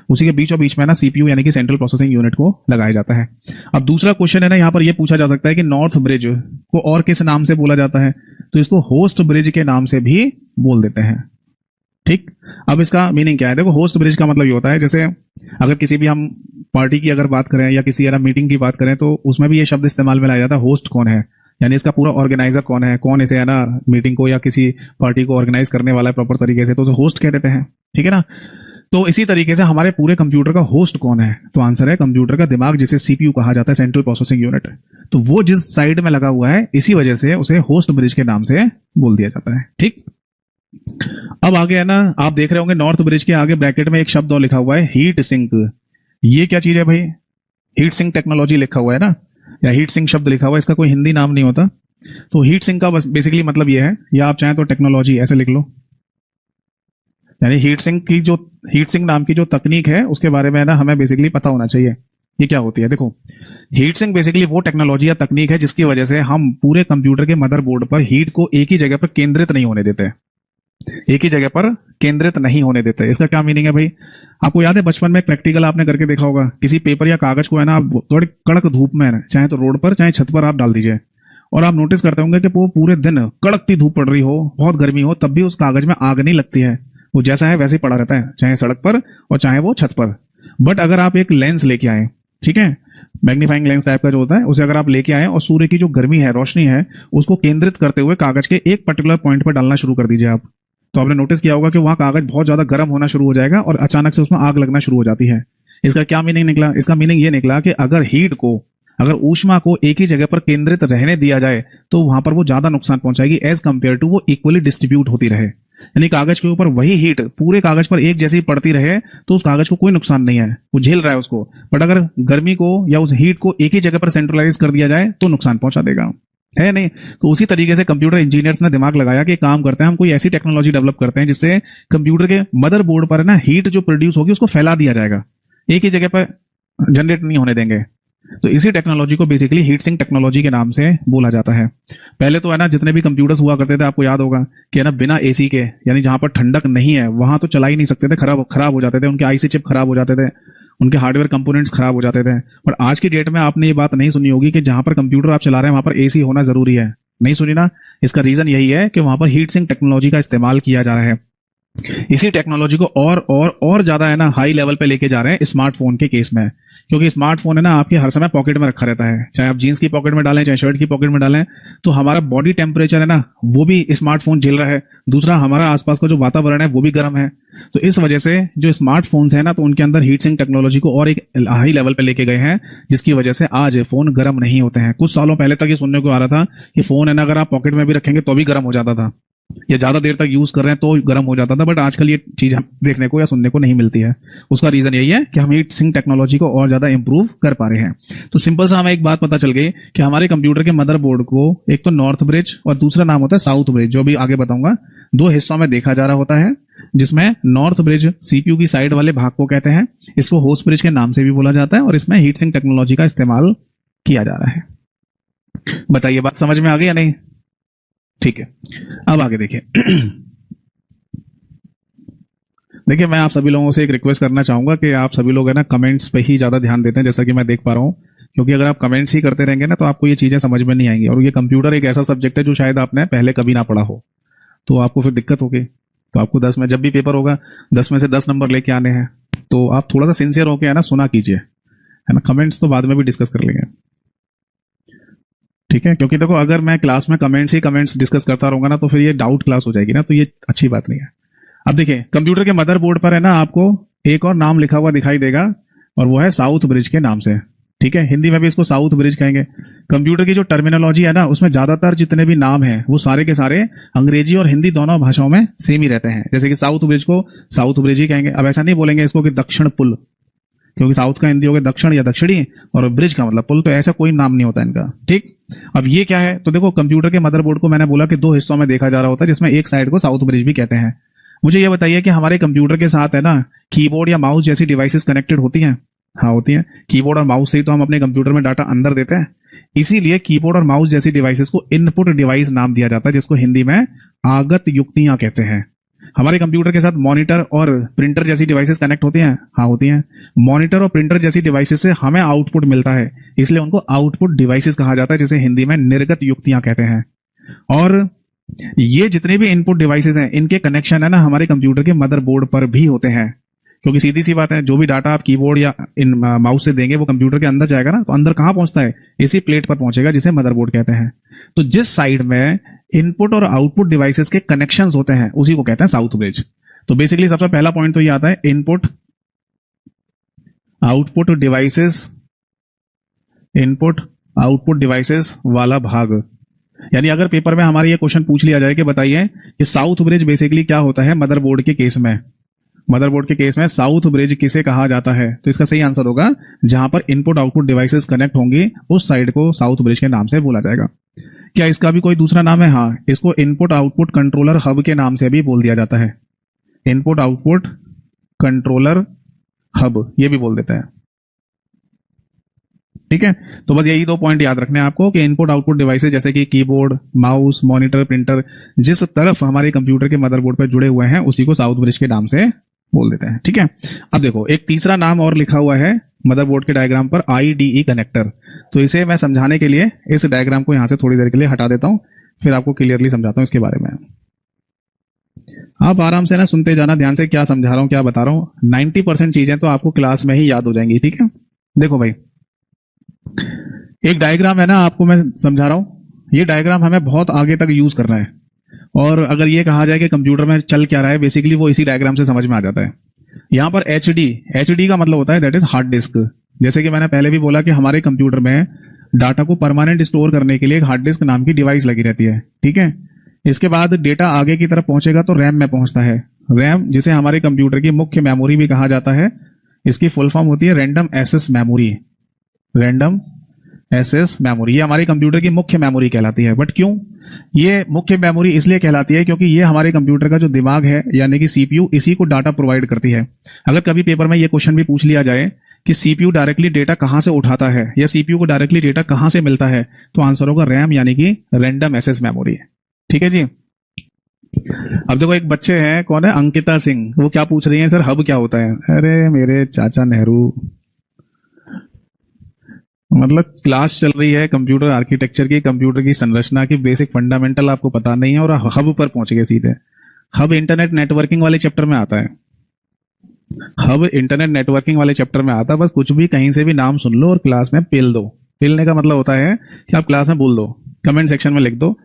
उसी के बीचों बीच में ना सीपीयू यानी कि सेंट्रल प्रोसेसिंग यूनिट को लगाया जाता है। अब दूसरा क्वेश्चन है ना यहाँ पर ये पूछा जा सकता है कि नॉर्थ ब्रिज को और किस नाम से बोला जाता है, तो इसको होस्ट ब्रिज के नाम से भी बोल देते हैं। ठीक, अब इसका मीनिंग क्या है, देखो होस्ट ब्रिज का मतलब ये होता है, जैसे अगर किसी भी हम पार्टी की अगर बात करें या किसी है ना मीटिंग की बात करें, तो उसमें भी ये शब्द इस्तेमाल में लाया जाता है होस्ट कौन है, यानी इसका पूरा ऑर्गेनाइजर कौन है, कौन इसे है ना मीटिंग को या किसी पार्टी को ऑर्गेनाइज करने वाला है प्रॉपर तरीके से, तो उसे होस्ट कह देते हैं। ठीक है ना। तो इसी तरीके से हमारे पूरे कंप्यूटर का होस्ट कौन है, तो आंसर है कंप्यूटर का दिमाग, जिसे सीपीयू कहा जाता है, सेंट्रल प्रोसेसिंग यूनिट। तो वो जिस साइड में लगा हुआ है इसी वजह से उसे होस्ट ब्रिज के नाम से बोल दिया जाता है। ठीक, अब आगे है ना आप देख रहे होंगे नॉर्थ ब्रिज के आगे ब्रैकेट में एक शब्द और लिखा हुआ है हीट सिंक। ये क्या चीज है भाई, हीट सिंक टेक्नोलॉजी लिखा हुआ है ना, या हीट सिंक शब्द लिखा हुआ है, इसका कोई हिंदी नाम नहीं होता। तो हीट सिंक का बस बेसिकली मतलब ये है, या आप चाहें तो टेक्नोलॉजी ऐसे लिख लो, यानी हीट सिंक नाम की जो तकनीक है उसके बारे में ना हमें बेसिकली पता होना चाहिए ये क्या होती है। देखो हीट सिंक बेसिकली वो टेक्नोलॉजी या तकनीक है जिसकी वजह से हम पूरे कंप्यूटर के मदरबोर्ड पर हीट को एक ही जगह पर केंद्रित नहीं होने देते, एक ही जगह पर केंद्रित नहीं होने देते। इसका क्या मीनिंग है भाई, आपको याद है बचपन में एक प्रैक्टिकल आपने करके देखा होगा, किसी पेपर या कागज को है ना आप थोड़ी कड़क धूप में चाहे तो रोड पर चाहे छत पर आप डाल दीजिए, और आप नोटिस करते होंगे कि वो पूरे दिन कड़कती धूप पड़ रही हो, बहुत गर्मी हो, तब भी उस कागज में आग नहीं लगती है, वो जैसा है वैसे ही पड़ा रहता है, चाहे सड़क पर और चाहे वो छत पर। बट अगर आप एक लेंस लेके आए, ठीक है, मैग्नीफाइंग लेंस टाइप का जो होता है, उसे अगर आप लेके आए और सूर्य की जो गर्मी है, रोशनी है, उसको केंद्रित करते हुए कागज के एक पर्टिकुलर पॉइंट पर डालना शुरू कर दीजिए आप, तो आपने नोटिस किया होगा कि वहां कागज बहुत ज्यादा गर्म होना शुरू हो जाएगा और अचानक से उसमें आग लगना शुरू हो जाती है। इसका क्या मीनिंग निकला, इसका मीनिंग ये निकला कि अगर ऊष्मा को एक ही जगह पर केंद्रित रहने दिया जाए तो वहां पर वो ज्यादा नुकसान पहुंचाएगी एज कंपेयर टू वो इक्वली डिस्ट्रीब्यूट होती रहे, यानी कागज के ऊपर वही हीट पूरे कागज पर एक जैसी पड़ती रहे तो उस कागज को कोई नुकसान नहीं है, वो झेल रहा है उसको। बट अगर गर्मी को या उस हीट को एक ही जगह पर सेंट्रलाइज कर दिया जाए तो नुकसान पहुंचा देगा, है नहीं। तो उसी तरीके से कंप्यूटर इंजीनियर्स ने दिमाग लगाया कि काम करते हैं, हम कोई ऐसी टेक्नोलॉजी डेवलप करते हैं जिससे कंप्यूटर के मदरबोर्ड पर ना हीट जो प्रोड्यूस होगी उसको फैला दिया जाएगा, एक ही जगह पर जनरेट नहीं होने देंगे। तो इसी टेक्नोलॉजी को बेसिकली हीट सिंक टेक्नोलॉजी के नाम से बोला जाता है। पहले तो है ना जितने भी कंप्यूटर्स हुआ करते थे आपको याद होगा कि है ना बिना एसी के, यानी जहां पर ठंडक नहीं है वहां तो चला ही नहीं सकते थे, खराब हो जाते थे, उनके आईसी चिप खराब हो जाते थे, उनके हार्डवेयर कंपोनेंट्स खराब हो जाते थे। पर आज की डेट में आपने ये बात नहीं सुनी होगी कि जहां पर कंप्यूटर आप चला रहे हैं वहां पर एसी होना जरूरी है, नहीं सुनी ना। इसका रीजन यही है कि वहां पर हीट सिंक टेक्नोलॉजी का इस्तेमाल किया जा रहा है। इसी टेक्नोलॉजी को और ज्यादा है ना हाई लेवल पे लेके जा रहे हैं स्मार्टफोन के केस में, क्योंकि स्मार्टफोन है ना आपके हर समय पॉकेट में रखा रहता है, चाहे आप जीन्स की पॉकेट में डालें चाहे शर्ट की पॉकेट में डालें, तो हमारा बॉडी टेम्परेचर है ना वो भी स्मार्टफोन झेल रहा है। दूसरा हमारा आसपास का जो वातावरण है वो भी गर्म है। तो इस वजह से जो स्मार्टफोन्स है ना तो उनके अंदर हीट सिंक टेक्नोलॉजी को और एक हाई लेवल पे लेके गए हैं, जिसकी वजह से आज फोन गर्म नहीं होते हैं। कुछ सालों पहले तक ये सुनने को आ रहा था कि फोन है ना अगर आप पॉकेट में भी रखेंगे तो भी गर्म हो जाता था, या ज्यादा देर तक यूज कर रहे हैं तो गर्म हो जाता था, बट आजकल ये चीज हम देखने को या सुनने को नहीं मिलती है। उसका रीजन यही है कि हम हीट सिंक टेक्नोलॉजी को और ज्यादा इंप्रूव कर पा रहे हैं। तो सिंपल सा हमें एक बात पता चल गई कि हमारे कंप्यूटर के मदरबोर्ड को एक तो नॉर्थ ब्रिज और दूसरा नाम होता है साउथ ब्रिज, जो भी आगे बताऊंगा, दो हिस्सों में देखा जा रहा होता है। जिसमें नॉर्थ ब्रिज सीपीयू की साइड वाले भाग को कहते हैं, इसको होस्ट ब्रिज के नाम से भी बोला जाता है, और इसमें हीट सिंक टेक्नोलॉजी का इस्तेमाल किया जा रहा है। बताइए बात समझ में आ गई या नहीं? ठीक है, अब आगे देखिए। देखिए, मैं आप सभी लोगों से एक रिक्वेस्ट करना चाहूंगा कि आप सभी लोग है ना कमेंट्स पे ही ज्यादा ध्यान देते हैं, जैसा कि मैं देख पा रहा हूं। क्योंकि अगर आप कमेंट्स ही करते रहेंगे ना तो आपको ये चीजें समझ में नहीं आएंगी, और ये कंप्यूटर एक ऐसा सब्जेक्ट है जो शायद आपने पहले कभी ना पढ़ा हो, तो आपको फिर दिक्कत होगी। तो आपको 10 में जब भी पेपर होगा 10 में से 10 नंबर लेके आने हैं, तो आप थोड़ा सा सिंसियर होके है ना सुना कीजिए, है ना। कमेंट्स तो बाद में भी डिस्कस कर लेंगे, ठीक है। क्योंकि देखो, अगर मैं क्लास में कमेंट्स डिस्कस करता रहूंगा ना तो फिर ये डाउट क्लास हो जाएगी ना, तो ये अच्छी बात नहीं है। अब देखिए, कंप्यूटर के मदरबोर्ड पर है ना आपको एक और नाम लिखा हुआ दिखाई देगा, और वो है साउथ ब्रिज के नाम से, ठीक है। हिंदी में भी इसको साउथ ब्रिज कहेंगे। कंप्यूटर की जो टर्मिनोलॉजी है ना, उसमें ज्यादातर जितने भी नाम हैं वो सारे के सारे अंग्रेजी और हिंदी दोनों भाषाओं में सेम ही रहते हैं। जैसे कि साउथ ब्रिज को साउथ ब्रिज ही कहेंगे। अब ऐसा नहीं बोलेंगे इसको कि दक्षिण पुल, क्योंकि साउथ का हिंदी हो गया दक्षिण या दक्षिणी, और ब्रिज का मतलब पुल, तो ऐसा कोई नाम नहीं होता इनका, ठीक। अब ये क्या है, तो देखो कंप्यूटर के मदरबोर्ड को मैंने बोला कि दो हिस्सों में देखा जा रहा होता है, जिसमें एक साइड को साउथ ब्रिज भी कहते हैं। मुझे ये बताइए कि हमारे कंप्यूटर के साथ है ना कीबोर्ड या माउस जैसी डिवाइसेस कनेक्टेड होती हैं? हाँ, होती हैं। कीबोर्ड और माउस से ही तो हम अपने कंप्यूटर में डाटा अंदर देते हैं। इसीलिए कीबोर्ड और माउस जैसी डिवाइसेस को इनपुट डिवाइस नाम दिया जाता है, जिसको हिंदी में आगत युक्तियां कहते हैं। हमारे कंप्यूटर के साथ मॉनिटर और प्रिंटर जैसी डिवाइसेस कनेक्ट होती हैं? हाँ, होती हैं। मॉनिटर और प्रिंटर जैसी डिवाइसेस से हमें आउटपुट मिलता है, इसलिए उनको आउटपुट डिवाइसेस कहा जाता है, जिसे हिंदी में निर्गत युक्तियां कहते हैं। और ये जितने भी इनपुट डिवाइसेस हैं, इनके कनेक्शन है ना हमारे कंप्यूटर के मदरबोर्ड पर भी होते हैं। क्योंकि सीधी सी बात है, जो भी डाटा आप कीबोर्ड या इन माउस से देंगे वो कंप्यूटर के अंदर जाएगा ना, तो अंदर कहां पहुंचता है? इसी प्लेट पर पहुंचेगा, जिसे मदरबोर्ड कहते हैं। तो जिस साइड में इनपुट और आउटपुट डिवाइसेस के कनेक्शंस होते हैं उसी को कहते हैं साउथ ब्रिज। तो बेसिकली सबसे पहला पॉइंट तो ये आता है, इनपुट आउटपुट डिवाइसेस वाला भाग। यानी अगर पेपर में हमारे ये क्वेश्चन पूछ लिया जाए कि बताइए कि साउथ ब्रिज बेसिकली क्या होता है मदरबोर्ड के केस में, मदरबोर्ड के केस में साउथ ब्रिज किसे कहा जाता है, तो इसका सही आंसर होगा जहां पर इनपुट आउटपुट डिवाइसेस कनेक्ट होंगी उस साइड को साउथ ब्रिज के नाम से बोला जाएगा। क्या इसका भी कोई दूसरा नाम है? हाँ, इसको इनपुट आउटपुट कंट्रोलर हब के नाम से भी बोल दिया जाता है। इनपुट आउटपुट कंट्रोलर हब, ये भी बोल देता है, ठीक है। तो बस यही दो पॉइंट याद रखने हैं आपको कि इनपुट आउटपुट डिवाइसेस जैसे कि कीबोर्ड, माउस, मॉनिटर, प्रिंटर जिस तरफ हमारे कंप्यूटर के मदरबोर्ड पर जुड़े हुए हैं उसी को साउथ ब्रिज के नाम से बोल देते हैं, ठीक है। अब देखो, एक तीसरा नाम और लिखा हुआ है मदरबोर्ड के डायग्राम पर, IDE कनेक्टर। तो इसे मैं समझाने के लिए इस डायग्राम को यहां से थोड़ी देर के लिए हटा देता हूं, फिर आपको क्लियरली समझाता हूं इसके बारे में। आप आराम से ना सुनते जाना ध्यान से, क्या समझा रहा हूं क्या बता रहा हूं। 90% चीजें तो आपको क्लास में ही याद हो जाएंगी, ठीक है। देखो भाई, एक डायग्राम है ना, आपको मैं समझा रहा हूं। ये डायग्राम हमें बहुत आगे तक यूज करना है, और अगर ये कहा जाए कि कंप्यूटर में चल क्या रहा है, बेसिकली वो इसी डायग्राम से समझ में आ जाता है। यहां पर एचडी का मतलब होता है दैट इज हार्ड डिस्क। जैसे कि मैंने पहले भी बोला कि हमारे कंप्यूटर में डाटा को परमानेंट स्टोर करने के लिए एक हार्ड डिस्क नाम की डिवाइस लगी रहती है, ठीक है। इसके बाद डेटा आगे की तरफ पहुंचेगा तो रैम में पहुंचता है। रैम, जिसे हमारे कंप्यूटर की मुख्य मेमोरी भी कहा जाता है, इसकी फुल फॉर्म होती है random access memory. Random access memory, ये हमारे कंप्यूटर की मुख्य मेमोरी कहलाती है। बट क्यों ये मुख्य मेमोरी इसलिए कहलाती है? क्योंकि ये हमारे कंप्यूटर का जो दिमाग है, यानी कि सीपीयू, इसी को डाटा प्रोवाइड करती है। अगर कभी पेपर में ये क्वेश्चन भी पूछ लिया जाए कि सीपीयू डायरेक्टली डेटा कहां से उठाता है या सीपीयू को डायरेक्टली डेटा कहां से मिलता है, तो आंसर होगा रैम, यानी कि रैंडम एक्सेस मेमोरी, ठीक है जी। अब देखो, एक बच्चे हैं, कौन है, अंकिता सिंह, वो क्या पूछ रही है, सर हब क्या होता है? अरे मेरे चाचा नेहरू, मतलब क्लास चल रही है कंप्यूटर आर्किटेक्चर की, कंप्यूटर की संरचना की बेसिक फंडामेंटल आपको पता नहीं है, और हब पर पहुंच गए सीधे। हब इंटरनेट नेटवर्किंग वाले चैप्टर में आता है। हब इंटरनेट नेटवर्किंग वाले चैप्टर में आता है। बस कुछ भी कहीं से भी नाम सुन लो और क्लास में पेल दो। पेलने का मतलब होता है कि आप क्लास में बोल दो, कमेंट सेक्शन में लिख दो।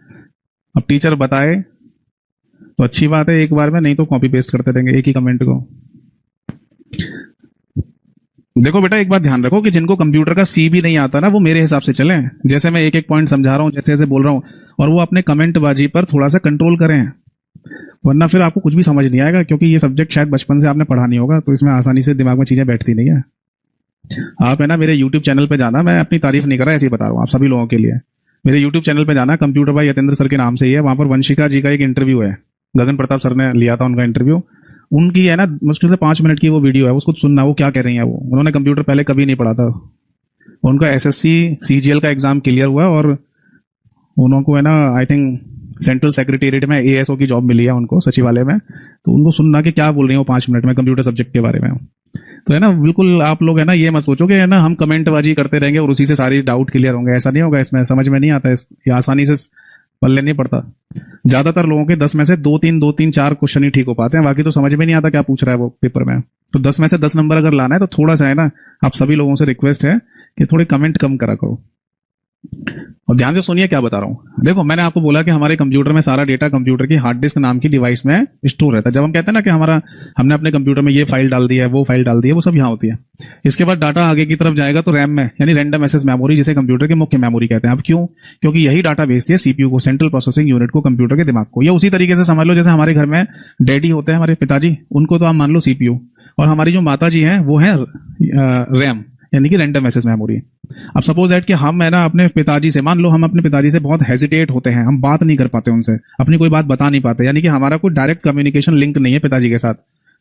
अब टीचर बताए तो अच्छी बात है एक बार में, नहीं तो कॉपी पेस्ट करते रहेंगे एक ही कमेंट को। देखो बेटा, एक बात ध्यान रखो कि जिनको कंप्यूटर का सी भी नहीं आता ना, वो मेरे हिसाब से चलें। जैसे मैं एक एक पॉइंट समझा रहा हूं, जैसे जैसे बोल रहा हूं, और वो अपने कमेंट बाजी पर थोड़ा सा कंट्रोल करें। वरना फिर आपको कुछ भी समझ नहीं आएगा, क्योंकि ये सब्जेक्ट शायद बचपन से आपने पढ़ा नहीं होगा, तो इसमें आसानी से दिमाग में चीजें बैठती नहीं है। आप है ना मेरे यूट्यूब चैनल पे जाना, मैं अपनी तारीफ नहीं कर रहा, ऐसे ही बता रहा हूँ आप सभी लोगों के लिए। मेरे यूट्यूब चैनल पे जाना, कंप्यूटर भाई यतेंद्र सर के नाम से ही है, वहां पर वंशिका जी का एक इंटरव्यू है, गगन प्रताप सर ने लिया था उनका इंटरव्यू। उनकी है ना मुश्किल से 5 मिनट की वो वीडियो है, उसको सुनना, वो क्या कह रही है। वो उन्होंने कंप्यूटर पहले कभी नहीं पढ़ा था, उनका एसएससी सीजीएल का एग्जाम क्लियर हुआ और उनको है ना आई थिंक सेंट्रल सेक्रेटेरिएट में एएसओ की जॉब मिली है उनको, सचिवालय में। तो उनको सुनना कि क्या बोल रही है वो 5 मिनट में कंप्यूटर सब्जेक्ट के बारे में। तो है ना बिल्कुल आप लोग है ना ये मत सोचो कि है ना हम कमेंटबाजी करते रहेंगे और उसी से सारी डाउट क्लियर होंगे, ऐसा नहीं होगा। इसमें समझ में नहीं आता है, ये आसानी से पल्ले नहीं पड़ता। ज्यादातर लोगों के 10 में से 2-3 4 क्वेश्चन ही ठीक हो पाते हैं, बाकी तो समझ में नहीं आता क्या पूछ रहा है वो पेपर में। तो 10 में से 10 नंबर अगर लाना है तो थोड़ा सा है ना आप सभी लोगों से रिक्वेस्ट है कि थोड़े कमेंट कम करा करो। और ध्यान से सुनिए क्या बता रहा हूं। देखो मैंने आपको बोला कि हमारे कंप्यूटर में सारा डेटा कंप्यूटर की हार्ड डिस्क नाम की डिवाइस में स्टोर रहता है। जब हम कहते हैं ना कि हमने अपने कंप्यूटर में ये फाइल डाल दी है, वो फाइल डाल दी है, वो सब यहाँ होती है। इसके बाद डाटा आगे की तरफ जाएगा तो रैम में, यानी रैंडम एक्सेस मेमोरी, जिसे कंप्यूटर की मुख्य मेमोरी कहते हैं। अब क्यों? क्योंकि यही डाटा भेजती है सीपीयू को, सेंट्रल प्रोसेसिंग यूनिट को, कंप्यूटर के दिमाग को। या उसी तरीके से समझ लो जैसे हमारे घर में डैडी होते हैं, हमारे पिताजी, उनको तो आप मान लो सीपीयू, और हमारी जो माता जी हैं वो है रैम, यानी कि रैंडम एक्सेस मेमोरी। अब सपोज दैट कि हम है ना अपने पिताजी से, मान लो हम अपने पिताजी से बहुत हेजिटेट होते हैं, हम बात नहीं कर पाते उनसे, अपनी कोई बात बता नहीं पाते, यानी कि हमारा कोई डायरेक्ट कम्युनिकेशन लिंक नहीं है पिताजी के साथ,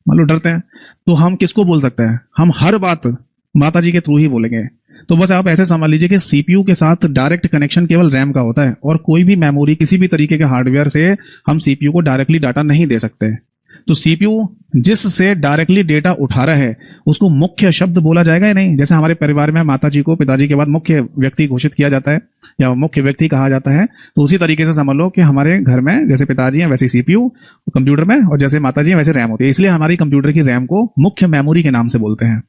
मान लो डरते हैं, तो हम किसको बोल सकते हैं? हम हर बात माता जी के थ्रू ही बोलेंगे। तो बस आप ऐसे समझ लीजिए कि सीपीयू के साथ डायरेक्ट कनेक्शन केवल रैम का होता है, और कोई भी मेमोरी किसी भी तरीके के हार्डवेयर से हम सीपीयू को डायरेक्टली डाटा नहीं दे सकते। तो सीपीयू जिससे डायरेक्टली डेटा उठा रहा है उसको मुख्य शब्द बोला जाएगा या नहीं? जैसे हमारे परिवार में माता जी को पिताजी के बाद मुख्य व्यक्ति घोषित किया जाता है या मुख्य व्यक्ति कहा जाता है, तो उसी तरीके से समझ लो कि हमारे घर में जैसे पिताजी हैं वैसे सीपीयू कंप्यूटर में, और जैसे माता जी हैं वैसे रैम होती है। इसलिए हमारी कंप्यूटर की रैम को मुख्य मेमोरी के नाम से बोलते हैं।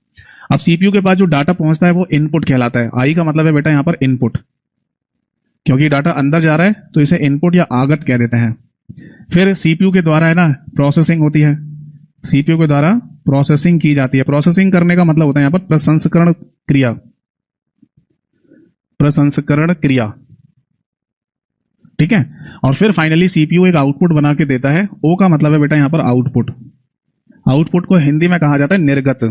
अब सीपीयू के पास जो डाटा पहुंचता है वो इनपुट कहलाता है। आई का मतलब है बेटा यहाँ पर इनपुट, क्योंकि डाटा अंदर जा रहा है तो इसे इनपुट या आगत कह देते हैं। फिर सीपीयू के द्वारा है ना प्रोसेसिंग होती है, सीपीयू के द्वारा प्रोसेसिंग की जाती है। प्रोसेसिंग करने का मतलब होता है यहां पर प्रसंस्करण क्रिया, प्रसंस्करण क्रिया, ठीक है। और फिर फाइनली सीपीयू एक आउटपुट बना के देता है। ओ का मतलब है बेटा यहां पर आउटपुट, आउटपुट को हिंदी में कहा जाता है निर्गत,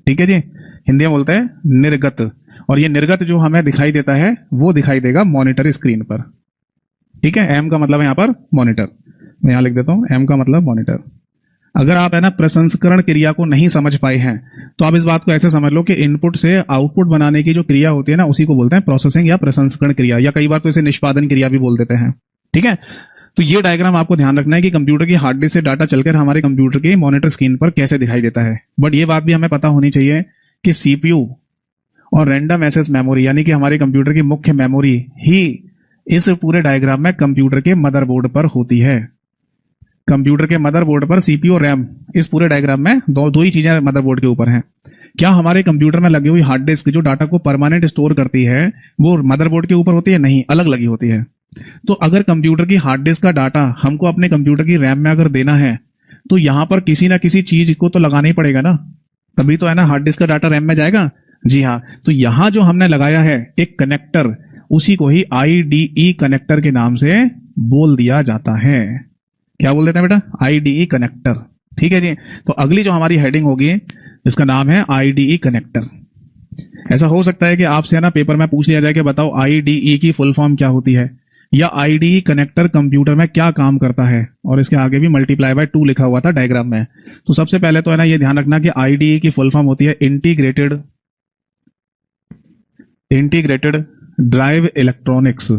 ठीक है जी, हिंदी में बोलते हैं निर्गत। और ये निर्गत जो हमें दिखाई देता है वो दिखाई देगा मॉनिटर स्क्रीन पर, ठीक है। एम का मतलब है यहां पर मॉनिटर, मैं यहां लिख देता हूं एम का मतलब मॉनिटर। अगर आप है ना प्रसंस्करण क्रिया को नहीं समझ पाए हैं तो आप इस बात को ऐसे समझ लो कि इनपुट से आउटपुट बनाने की जो क्रिया होती है ना उसी को बोलते हैं प्रोसेसिंग या प्रसंस्करण क्रिया, या कई बार तो इसे निष्पादन क्रिया भी बोल देते हैं, ठीक है। तो ये डायग्राम आपको ध्यान रखना है कि कंप्यूटर की हार्ड डिस्क से डाटा चलकर हमारे कंप्यूटर की मॉनिटर स्क्रीन पर कैसे दिखाई देता है। बट ये बात भी हमें पता होनी चाहिए कि सीपीयू और रैंडम एक्सेस मेमोरी यानी कि हमारे कंप्यूटर की मुख्य मेमोरी ही इस पूरे डायग्राम में कंप्यूटर के मदरबोर्ड पर होती है। कंप्यूटर के मदरबोर्ड पर सीपीयू और रैम, इस पूरे डायग्राम में दो ही चीजें मदरबोर्ड के ऊपर हैं। क्या हमारे कंप्यूटर में लगी हुई हार्ड डिस्क जो डाटा को परमानेंट स्टोर करती है वो मदरबोर्ड के ऊपर होती है? नहीं, अलग लगी होती है। तो अगर कंप्यूटर की हार्ड डिस्क का डाटा हमको अपने कंप्यूटर की रैम में अगर देना है तो यहां पर किसी ना किसी चीज को तो लगाना ही पड़ेगा ना, तभी तो है ना हार्ड डिस्क का डाटा रैम में जाएगा। जी हाँ, तो यहां जो हमने लगाया है एक कनेक्टर, उसी को ही आईडीई कनेक्टर के नाम से बोल दिया जाता है। क्या बोल देते हैं बेटा? आईडीई कनेक्टर, ठीक है जी। तो अगली जो हमारी हेडिंग होगी इसका नाम है आईडीई कनेक्टर। ऐसा हो सकता है कि आपसे ना पेपर में पूछ लिया जाए कि बताओ आईडीई की फुल फॉर्म क्या होती है, या आईडीई कनेक्टर कंप्यूटर में क्या काम करता है, और इसके आगे भी मल्टीप्लाई बाय 2 लिखा हुआ था डायग्राम में। तो सबसे पहले तो है ना ये ध्यान रखना कि आईडीई की फुल फॉर्म होती है integrated drive electronics,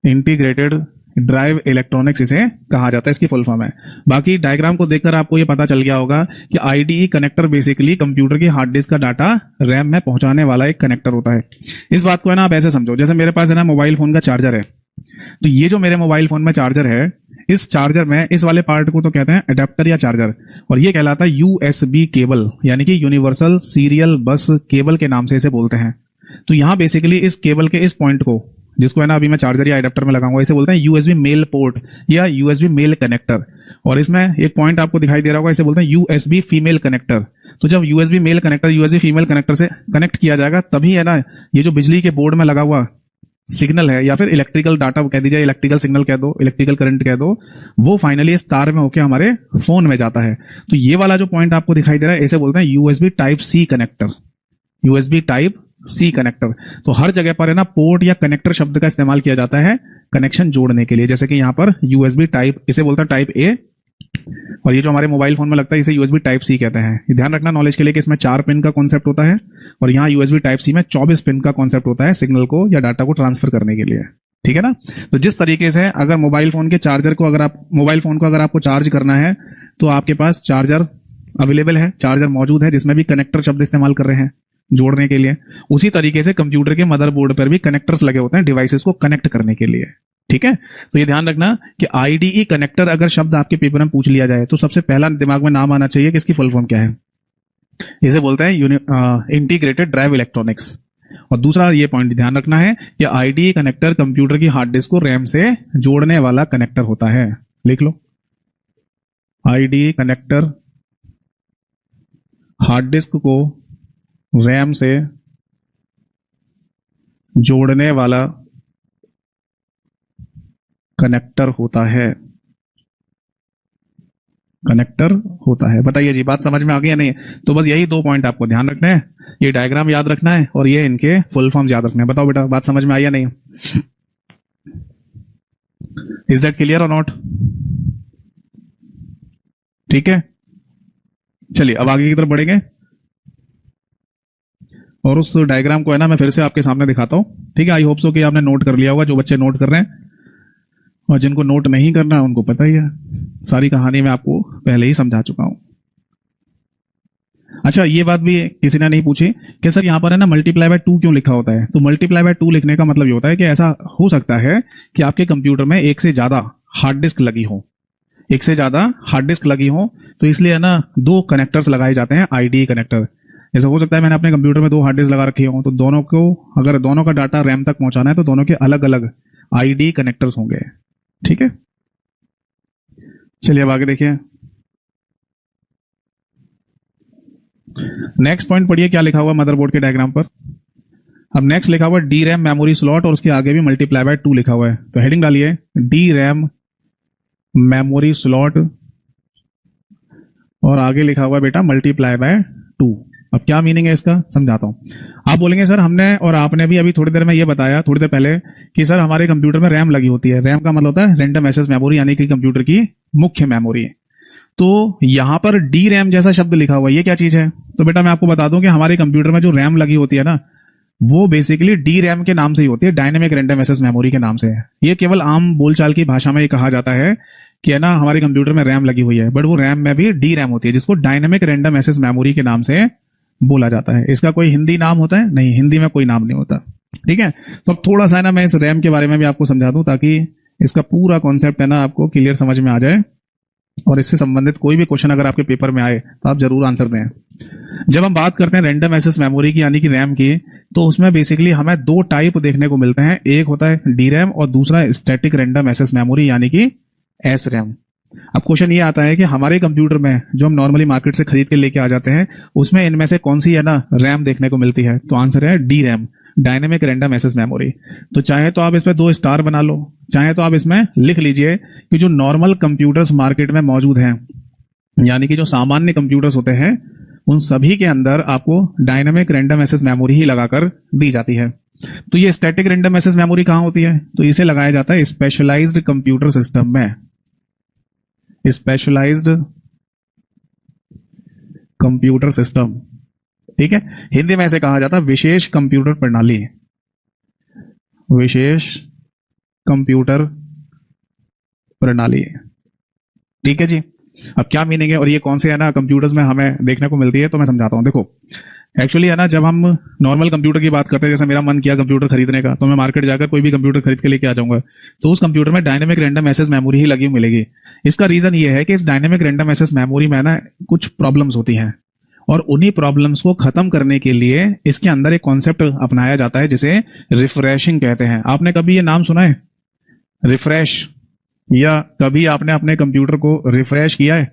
integrated drive electronics इसे कहा जाता है, इसकी फुल फॉर्म है। बाकी डायग्राम को देखकर आपको ये पता चल गया होगा कि आईडीई कनेक्टर बेसिकली कंप्यूटर की हार्ड डिस्क का डाटा रैम में पहुंचाने वाला एक कनेक्टर होता है। इस बात को है ना आप ऐसे समझो, जैसे मेरे पास है ना मोबाइल फोन का चार्जर है, तो ये जो मेरे मोबाइल फोन में चार्जर है, इस चार्जर में इस वाले पार्ट को तो कहते हैं अडेप्टर या चार्जर, और ये कहलाता है यूएसबी केबल, यानी कि यूनिवर्सल सीरियल बस केबल के नाम से इसे बोलते हैं। तो यहां बेसिकली इस केबल के इस पॉइंट को, जिसको है ना अभी मैं चार्जर या अडेप्टर में लगाऊंगा, इसे बोलते हैं यूएसबी मेल पोर्ट या यूएसबी मेल कनेक्टर। और इसमें एक पॉइंट आपको दिखाई दे रहा होगा, इसे बोलते हैं यूएसबी फीमेल कनेक्टर। तो जब USB male connector USB female connector से कनेक्ट किया जाएगा तभी है ना ये जो बिजली के बोर्ड में लगा हुआ सिग्नल है या फिर इलेक्ट्रिकल डाटा कह दीजिए, इलेक्ट्रिकल सिग्नल कह दो, इलेक्ट्रिकल करंट कह दो, वो फाइनली इस तार में होकर हमारे फोन में जाता है। तो ये वाला जो पॉइंट आपको दिखाई दे रहा है इसे बोलते हैं USB type C connector. USB type C connector. तो हर जगह पर है ना पोर्ट या कनेक्टर शब्द का इस्तेमाल किया जाता है कनेक्शन जोड़ने के लिए। जैसे कि यहां पर यूएसबी टाइप, इसे बोलता है टाइप ए, और ये जो हमारे मोबाइल फोन में लगता है इसे यूएसबी टाइप सी कहते हैं। ये ध्यान रखना नॉलेज के लिए कि इसमें 4 पिन का कॉन्सेप्ट होता है और यहाँ यूएसबी टाइप सी में 24 पिन का कॉन्सेप्ट होता है सिग्नल को या डाटा को ट्रांसफर करने के लिए। ठीक है ना। तो जिस तरीके से अगर मोबाइल फोन के चार्जर को अगर आप मोबाइल फोन को अगर आपको चार्ज करना है तो आपके पास चार्जर अवेलेबल है, चार्जर मौजूद है जिसमें भी कनेक्टर शब्द इस्तेमाल कर रहे हैं जोड़ने के लिए, उसी तरीके से कंप्यूटर के मदरबोर्ड पर भी कनेक्टर्स लगे होते हैं डिवाइसेस को कनेक्ट करने के लिए। ठीक है। तो ये ध्यान रखना कि आईडीई कनेक्टर अगर शब्द आपके पेपर में पूछ लिया जाए तो सबसे पहला दिमाग में नाम आना चाहिए कि इसकी फुल फॉर्म क्या है। इसे बोलते हैं इंटीग्रेटेड ड्राइव इलेक्ट्रॉनिक्स। और दूसरा ये पॉइंट ध्यान रखना है कि आईडीई कनेक्टर कंप्यूटर की हार्ड डिस्क को रैम से जोड़ने वाला कनेक्टर होता है। लिख लो, आईडीई कनेक्टर हार्ड डिस्क को रैम से जोड़ने वाला कनेक्टर होता है। कनेक्टर होता है। बताइए जी, बात समझ में आ गई या नहीं? तो बस यही 2 पॉइंट आपको ध्यान रखना है, ये डायग्राम याद रखना है और ये इनके फुल फॉर्म याद रखना है। बताओ बेटा, बात समझ में आई या नहीं? इज दैट क्लियर और नॉट? ठीक है, चलिए अब आगे की तरफ बढ़ेंगे और उस डायग्राम को है ना मैं फिर से आपके सामने दिखाता हूं। ठीक है, आई होप सो कि आपने नोट कर लिया होगा, जो बच्चे नोट कर रहे हैं, और जिनको नोट नहीं करना उनको पता ही है, सारी कहानी मैं आपको पहले ही समझा चुका हूं। अच्छा, ये बात भी किसी ने नहीं पूछी कि सर यहां पर है ना मल्टीप्लाई बाय 2 क्यों लिखा होता है? तो मल्टीप्लाई बाय 2 लिखने का मतलब ये होता है कि ऐसा हो सकता है कि आपके कंप्यूटर में एक से ज्यादा हार्ड डिस्क लगी हो, एक से ज्यादा हार्ड डिस्क लगी हो, तो इसलिए है ना 2 कनेक्टर्स लगाए जाते हैं आईडीई कनेक्टर। ऐसा हो सकता है मैंने अपने कंप्यूटर में 2 हार्ड डिस्क लगा रखी हो, तो दोनों को अगर दोनों का डाटा रैम तक पहुंचाना है तो दोनों के अलग अलग आईडीई कनेक्टर्स होंगे। ठीक है, चलिए अब आगे देखिए। नेक्स्ट पॉइंट पढ़िए क्या लिखा हुआ मदरबोर्ड के डायग्राम पर। अब नेक्स्ट लिखा हुआ डी रैम मेमोरी स्लॉट और उसके आगे भी मल्टीप्लाई बाय 2 लिखा हुआ है। तो हेडिंग डालिए डी रैम मेमोरी स्लॉट और आगे लिखा हुआ है बेटा मल्टीप्लाई बाय 2। अब क्या मीनिंग है इसका समझाता हूं। आप बोलेंगे सर हमने और आपने भी अभी थोड़ी देर में ये बताया, थोड़ी देर पहले, कि सर हमारे कंप्यूटर में रैम लगी होती है। रैम का मतलब होता है रैंडम एक्सेस मेमोरी, यानी कि कंप्यूटर की मुख्य मेमोरी। तो यहां पर डी रैम जैसा शब्द लिखा हुआ है, ये क्या चीज है? तो बेटा मैं आपको बता दूं कि हमारे कंप्यूटर में जो रैम लगी होती है ना, वो बेसिकली डी रैम के नाम से ही होती है, डायनेमिक रैंडम एक्सेस मेमोरी के नाम से है। ये केवल आम बोलचाल की भाषा में ये कहा जाता है कि है ना हमारे कंप्यूटर में रैम लगी हुई है, बट वो रैम में भी डी रैम होती है, जिसको डायनेमिक रैंडम एक्सेस मेमोरी के नाम से बोला जाता है। इसका कोई हिंदी नाम होता है? नहीं, हिंदी में कोई नाम नहीं होता। ठीक है, तो अब थोड़ा सा है ना मैं इस रैम के बारे में भी आपको समझा दूं ताकि इसका पूरा कॉन्सेप्ट है ना आपको क्लियर समझ में आ जाए और इससे संबंधित कोई भी क्वेश्चन अगर आपके पेपर में आए तो आप जरूर आंसर दें। जब हम बात करते हैं रैंडम एक्सेस मेमोरी की यानी कि रैम की, तो उसमें बेसिकली हमें 2 टाइप देखने को मिलते हैं। एक होता है डी रैम और दूसरा स्टैटिक रैंडम एक्सेस मेमोरी यानी कि एस रैम। अब क्वेश्चन ये आता है कि हमारे कंप्यूटर में जो हम नॉर्मली मार्केट से खरीद के लेके आ जाते हैं उसमें इनमें से कौन सी है ना रैम देखने को मिलती है? तो आंसर है D RAM, dynamic random access memory. तो चाहे तो आप इसमें 2 स्टार बना लो, चाहे तो आप इसमें लिख लीजिए कि जो नॉर्मल कंप्यूटर्स मार्केट में मौजूद हैं, यानी कि जो सामान्य कंप्यूटर्स होते हैं, उन सभी के अंदर आपको डायनेमिक रैंडम एक्सेस मेमोरी ही लगाकर दी जाती है। तो ये स्टैटिक रैंडम एक्सेस मेमोरी कहां होती है? तो इसे लगाया जाता है स्पेशलाइज्ड कंप्यूटर सिस्टम में, स्पेशलाइज्ड कंप्यूटर सिस्टम। ठीक है, हिंदी में ऐसे कहा जाता है विशेष कंप्यूटर प्रणाली, विशेष कंप्यूटर प्रणाली। ठीक है जी, अब क्या मीनिंग है और ये कौन से है ना कंप्यूटर्स में हमें देखने को मिलती है, तो मैं समझाता हूं। देखो एक्चुअली है ना जब हम नॉर्मल कंप्यूटर की बात करते हैं, जैसे मेरा मन किया कंप्यूटर खरीदने का, तो मैं मार्केट जाकर कोई भी कंप्यूटर खरीद के लेके आ जाऊंगा, तो उस कंप्यूटर में डायनेमिक रैंडम एक्सेस मेमोरी ही लगी मिलेगी। इसका रीजन ये है कि इस डायनेमिक रैंडम एक्सेस मेमोरी में ना कुछ प्रॉब्लम्स होती हैं और उन्हीं प्रॉब्लम्स को खत्म करने के लिए इसके अंदर एक कॉन्सेप्ट अपनाया जाता है जिसे रिफ्रेशिंग कहते हैं। आपने कभी ये नाम सुना है रिफ्रेश, या कभी आपने अपने कंप्यूटर को रिफ्रेश किया है?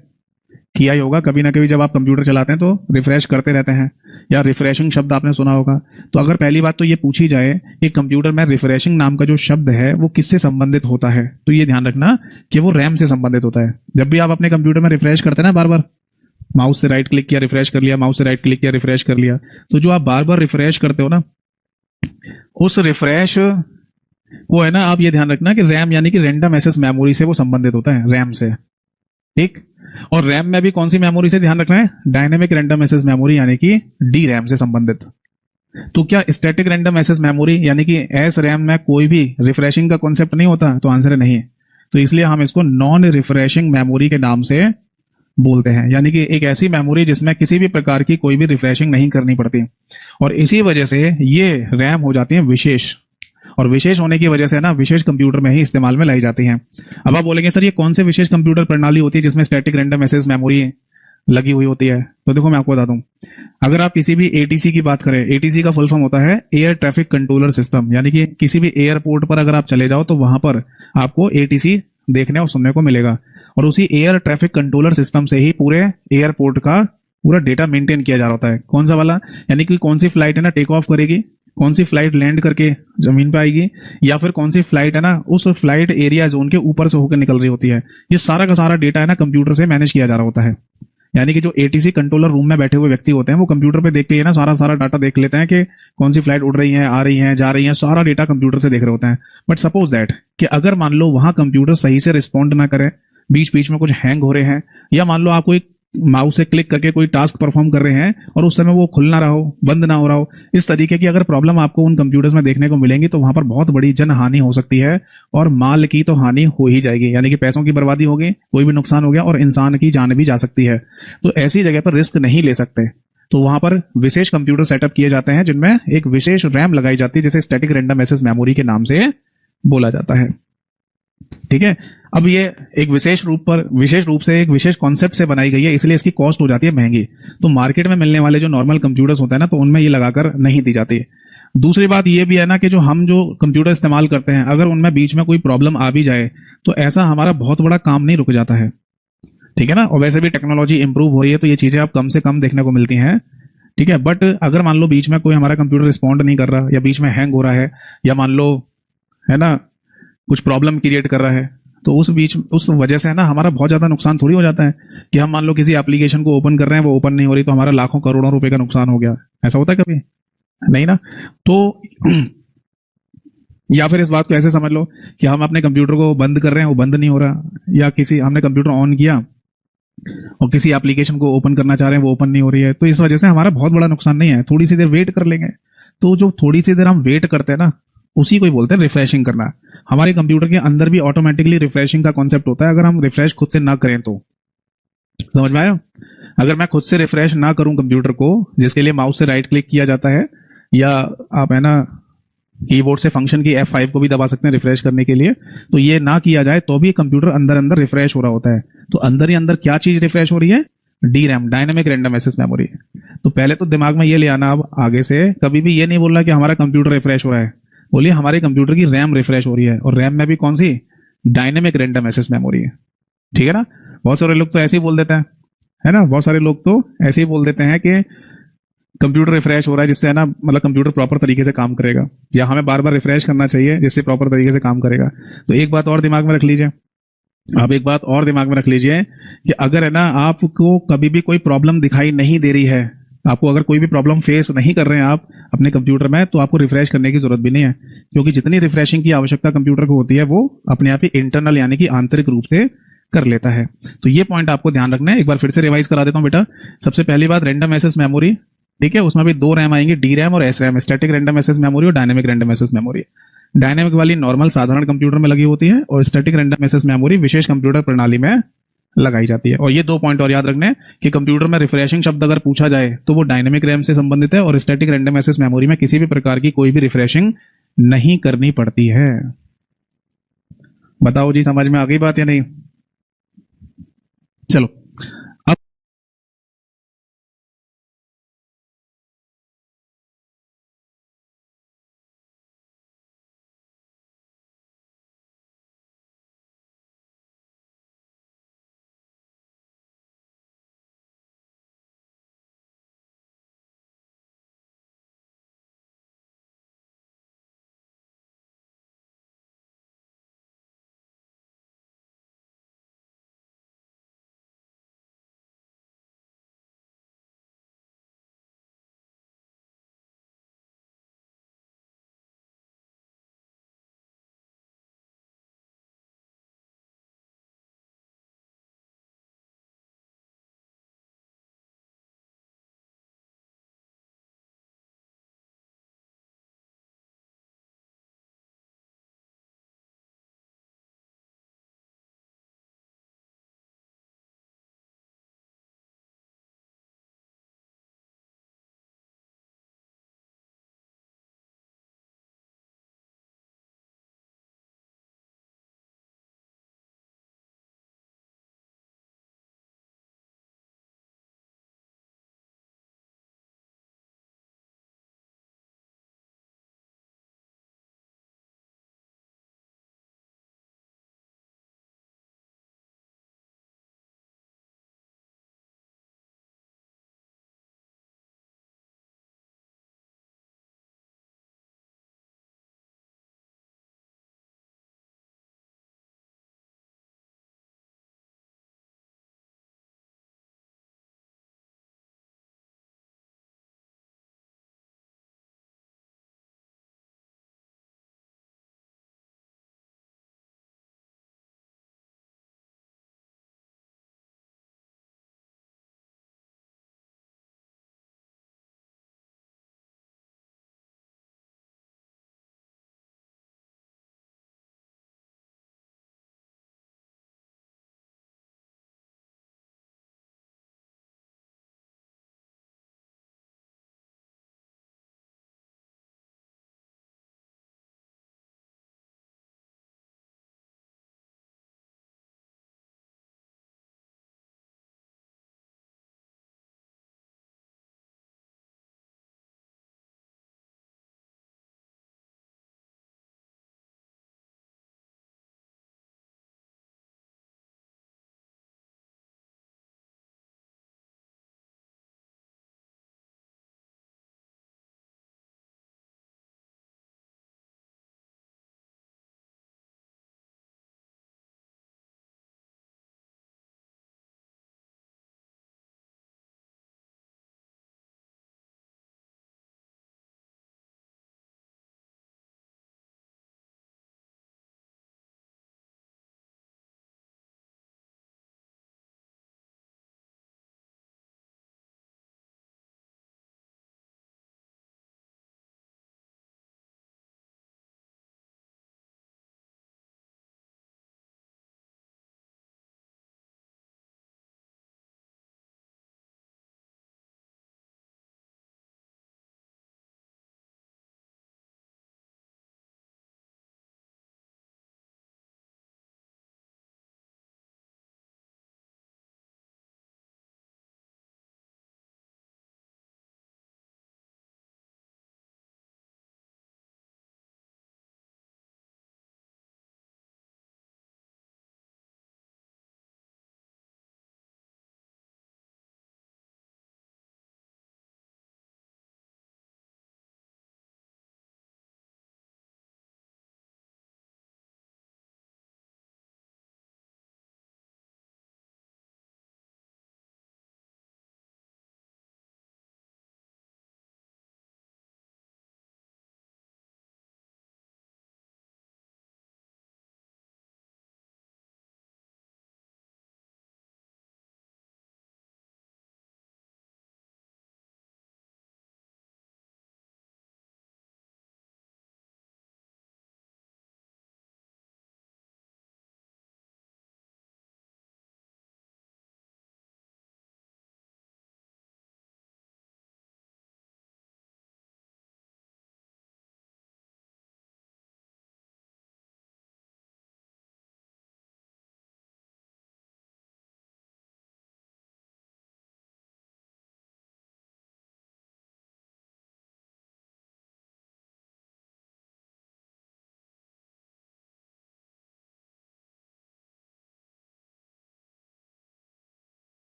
किया ही होगा कभी ना कभी, जब आप कंप्यूटर चलाते हैं तो रिफ्रेश करते रहते हैं, या रिफ्रेशिंग शब्द आपने सुना होगा। तो अगर पहली बात तो ये पूछी जाए कि कंप्यूटर में रिफ्रेशिंग नाम का जो शब्द है वो किससे संबंधित होता है, तो ये ध्यान रखना कि वो रैम से संबंधित होता है। जब भी आप अपने कंप्यूटर में रिफ्रेश करते हैं ना, बार बार माउस से राइट क्लिक किया रिफ्रेश कर लिया, माउस से राइट क्लिक किया रिफ्रेश कर लिया, तो जो आप बार बार रिफ्रेश करते हो ना, उस रिफ्रेश को है ना, आप ये ध्यान रखना कि रैम यानी कि रैंडम एक्सेस मेमोरी से वो संबंधित होता है, रैम से। ठीक। और रैम में भी कौन सी मेमोरी से ध्यान रखना है, डायनेमिक रैंडम एक्सेस मेमोरी यानी कि डी रैम से संबंधित। तो क्या स्टैटिक रैंडम एक्सेस मेमोरी यानी कि एस रैम में कोई भी रिफ्रेशिंग का कॉन्सेप्ट नहीं होता, तो आंसर है नहीं। तो इसलिए हम इसको नॉन रिफ्रेशिंग मेमोरी के नाम से बोलते हैं, यानी कि एक ऐसी मेमोरी जिसमें किसी भी प्रकार की कोई भी रिफ्रेशिंग नहीं करनी पड़ती, और इसी वजह से ये रैम हो जाती है विशेष, और विशेष होने की वजह से ना विशेष कंप्यूटर में ही इस्तेमाल में लाई जाती हैं। अब आप बोलेंगे सर ये कौन से विशेष कंप्यूटर प्रणाली होती है जिसमें स्टैटिक रैंडम एक्सेस मेमोरी लगी हुई होती है, तो देखो मैं आपको बता दूं। अगर आप किसी भी एटीसी की बात करें, एटीसी का फुल फॉर्म होता है एयर ट्रैफिक कंट्रोलर सिस्टम, यानी कि किसी भी एयरपोर्ट पर अगर आप चले जाओ तो वहां पर आपको एटीसी देखने और सुनने को मिलेगा, और उसी एयर ट्रैफिक कंट्रोलर सिस्टम से ही पूरे एयरपोर्ट का पूरा डेटा मेंटेन किया जा रहा होता है। कौन सा वाला, यानी कि कौन सी फ्लाइट है ना टेक ऑफ करेगी, कौन सी फ्लाइट लैंड करके जमीन पे आएगी, या फिर कौन सी फ्लाइट है ना उस फ्लाइट एरिया जोन के ऊपर से होकर निकल रही होती है, ये सारा का सारा डेटा है ना कंप्यूटर से मैनेज किया जा रहा होता है। यानी कि जो एटीसी कंट्रोलर रूम में बैठे हुए व्यक्ति होते हैं वो कंप्यूटर पे देख के ना सारा सारा डाटा देख लेते हैं कि कौन सी फ्लाइट उड़ रही है, आ रही है, जा रही है, सारा डेटा कंप्यूटर से देख रहे होते हैं। बट सपोज दैट कि अगर मान लो वहां कंप्यूटर सही से रिस्पॉन्ड ना करे, बीच बीच में कुछ हैंग हो रहे हैं, या मान लो आप कोई माउस से क्लिक करके कोई टास्क परफॉर्म कर रहे हैं और उस समय वो खुल ना रहा हो, बंद ना हो रहा हो, इस तरीके की अगर प्रॉब्लम आपको उन कंप्यूटर्स में देखने को मिलेंगी, तो वहां पर बहुत बड़ी जन हानि हो सकती है, और माल की तो हानि हो ही जाएगी, यानी कि पैसों की बर्बादी होगी, कोई भी नुकसान हो गया, और इंसान की जान भी जा सकती है। तो ऐसी जगह पर रिस्क नहीं ले सकते, तो वहां पर विशेष कंप्यूटर सेटअप किए जाते हैं जिनमें एक विशेष रैम लगाई जाती है, जिसे स्टैटिक रैंडम एक्सेस मेमोरी के नाम से बोला जाता है। ठीक है। अब ये एक विशेष रूप से एक विशेष कॉन्सेप्ट से बनाई गई है, इसलिए इसकी कॉस्ट हो जाती है महंगी। तो मार्केट में मिलने वाले जो नॉर्मल कंप्यूटर्स होते हैं ना, तो उनमें ये लगाकर नहीं दी जाती। दूसरी बात ये भी है ना कि जो कंप्यूटर इस्तेमाल करते हैं, अगर उनमें बीच में कोई प्रॉब्लम आ भी जाए तो ऐसा हमारा बहुत बड़ा काम नहीं रुक जाता है। ठीक है ना। और वैसे भी टेक्नोलॉजी इंप्रूव हो रही है, तो ये चीजें अब कम से कम देखने को मिलती हैं। ठीक है। बट अगर मान लो बीच में कोई हमारा कंप्यूटर रिस्पॉन्ड नहीं कर रहा, या बीच में हैंग हो रहा है, या मान लो है ना कुछ प्रॉब्लम क्रिएट कर रहा है, तो उस वजह से है ना हमारा बहुत ज्यादा नुकसान थोड़ी हो जाता है कि हम मान लो किसी एप्लीकेशन को ओपन कर रहे हैं, वो ओपन नहीं हो रही, तो हमारा लाखों करोड़ों रुपए का नुकसान हो गया। ऐसा होता है कभी? नहीं ना। तो या फिर इस बात को ऐसे समझ लो कि हम अपने कंप्यूटर को बंद कर रहे हैं, वो बंद नहीं हो रहा, या हमने कंप्यूटर ऑन किया और किसी एप्लीकेशन को ओपन करना चाह रहे हैं, वो ओपन नहीं हो रही है, तो इस वजह से हमारा बहुत बड़ा नुकसान नहीं है, थोड़ी सी देर वेट कर लेंगे। तो जो थोड़ी सी देर हम वेट करते हैं ना, उसी को ही बोलते हैं रिफ्रेशिंग करना। हमारे कंप्यूटर के अंदर भी ऑटोमेटिकली रिफ्रेशिंग का कॉन्सेप्ट होता है, अगर हम रिफ्रेश खुद से ना करें तो। समझ में आया? अगर मैं खुद से रिफ्रेश ना करूं कंप्यूटर को, जिसके लिए माउस से राइट क्लिक किया जाता है, या आप है ना कीबोर्ड से फंक्शन की F5 को भी दबा सकते हैं रिफ्रेश करने के लिए, तो ये ना किया जाए तो भी कंप्यूटर अंदर अंदर रिफ्रेश हो रहा होता है। तो अंदर ही अंदर क्या चीज रिफ्रेश हो रही है? D RAM, dynamic random access memory. तो पहले तो दिमाग में ये ले आना, अब आगे से कभी भी ये नहीं बोल रहा कि हमारा कंप्यूटर रिफ्रेश हो रहा है, बोलिए हमारे कंप्यूटर की रैम रिफ्रेश हो रही है, और रैम में भी कौन सी? डायनेमिक रैंडम एक्सेस मेमोरी है। ठीक है ना। बहुत सारे लोग तो ऐसे ही बोल देते हैं, है ना, बहुत सारे लोग तो ऐसे ही बोल देते हैं कि कंप्यूटर रिफ्रेश हो रहा है, जिससे है ना मतलब कंप्यूटर प्रॉपर तरीके से काम करेगा, या हमें बार बार रिफ्रेश करना चाहिए जिससे प्रॉपर तरीके से काम करेगा। तो एक बात और दिमाग में रख लीजिए, आप एक बात और दिमाग में रख लीजिए कि अगर है ना आपको कभी भी कोई प्रॉब्लम दिखाई नहीं दे रही है, आपको अगर कोई भी प्रॉब्लम फेस नहीं कर रहे हैं आप अपने कंप्यूटर में, तो आपको रिफ्रेश करने की जरूरत भी नहीं है, क्योंकि जितनी रिफ्रेशिंग की आवश्यकता कंप्यूटर को होती है वो अपने आप ही इंटरनल यानी कि आंतरिक रूप से कर लेता है। तो ये पॉइंट आपको ध्यान रखना है। एक बार फिर से रिवाइज करा देता हूं बेटा। सबसे पहली बात, रैंडम एक्सेस मेमोरी, ठीक है, उसमें भी दो रैम आएंगे, डी रैम और S RAM, static random access memory और dynamic random access memory. Dynamic वाली नॉर्मल साधारण कंप्यूटर में लगी होती है, और स्टैटिक रैंडम एक्सेस मेमोरी विशेष कंप्यूटर प्रणाली में लगाई जाती है। और ये दो पॉइंट और याद रखने कि कंप्यूटर में रिफ्रेशिंग शब्द अगर पूछा जाए तो वो डायनेमिक रैम से संबंधित है, और स्टैटिक रैंडम एक्सेस मेमोरी में किसी भी प्रकार की कोई भी रिफ्रेशिंग नहीं करनी पड़ती है। बताओ जी, समझ में आ गई बात या नहीं? चलो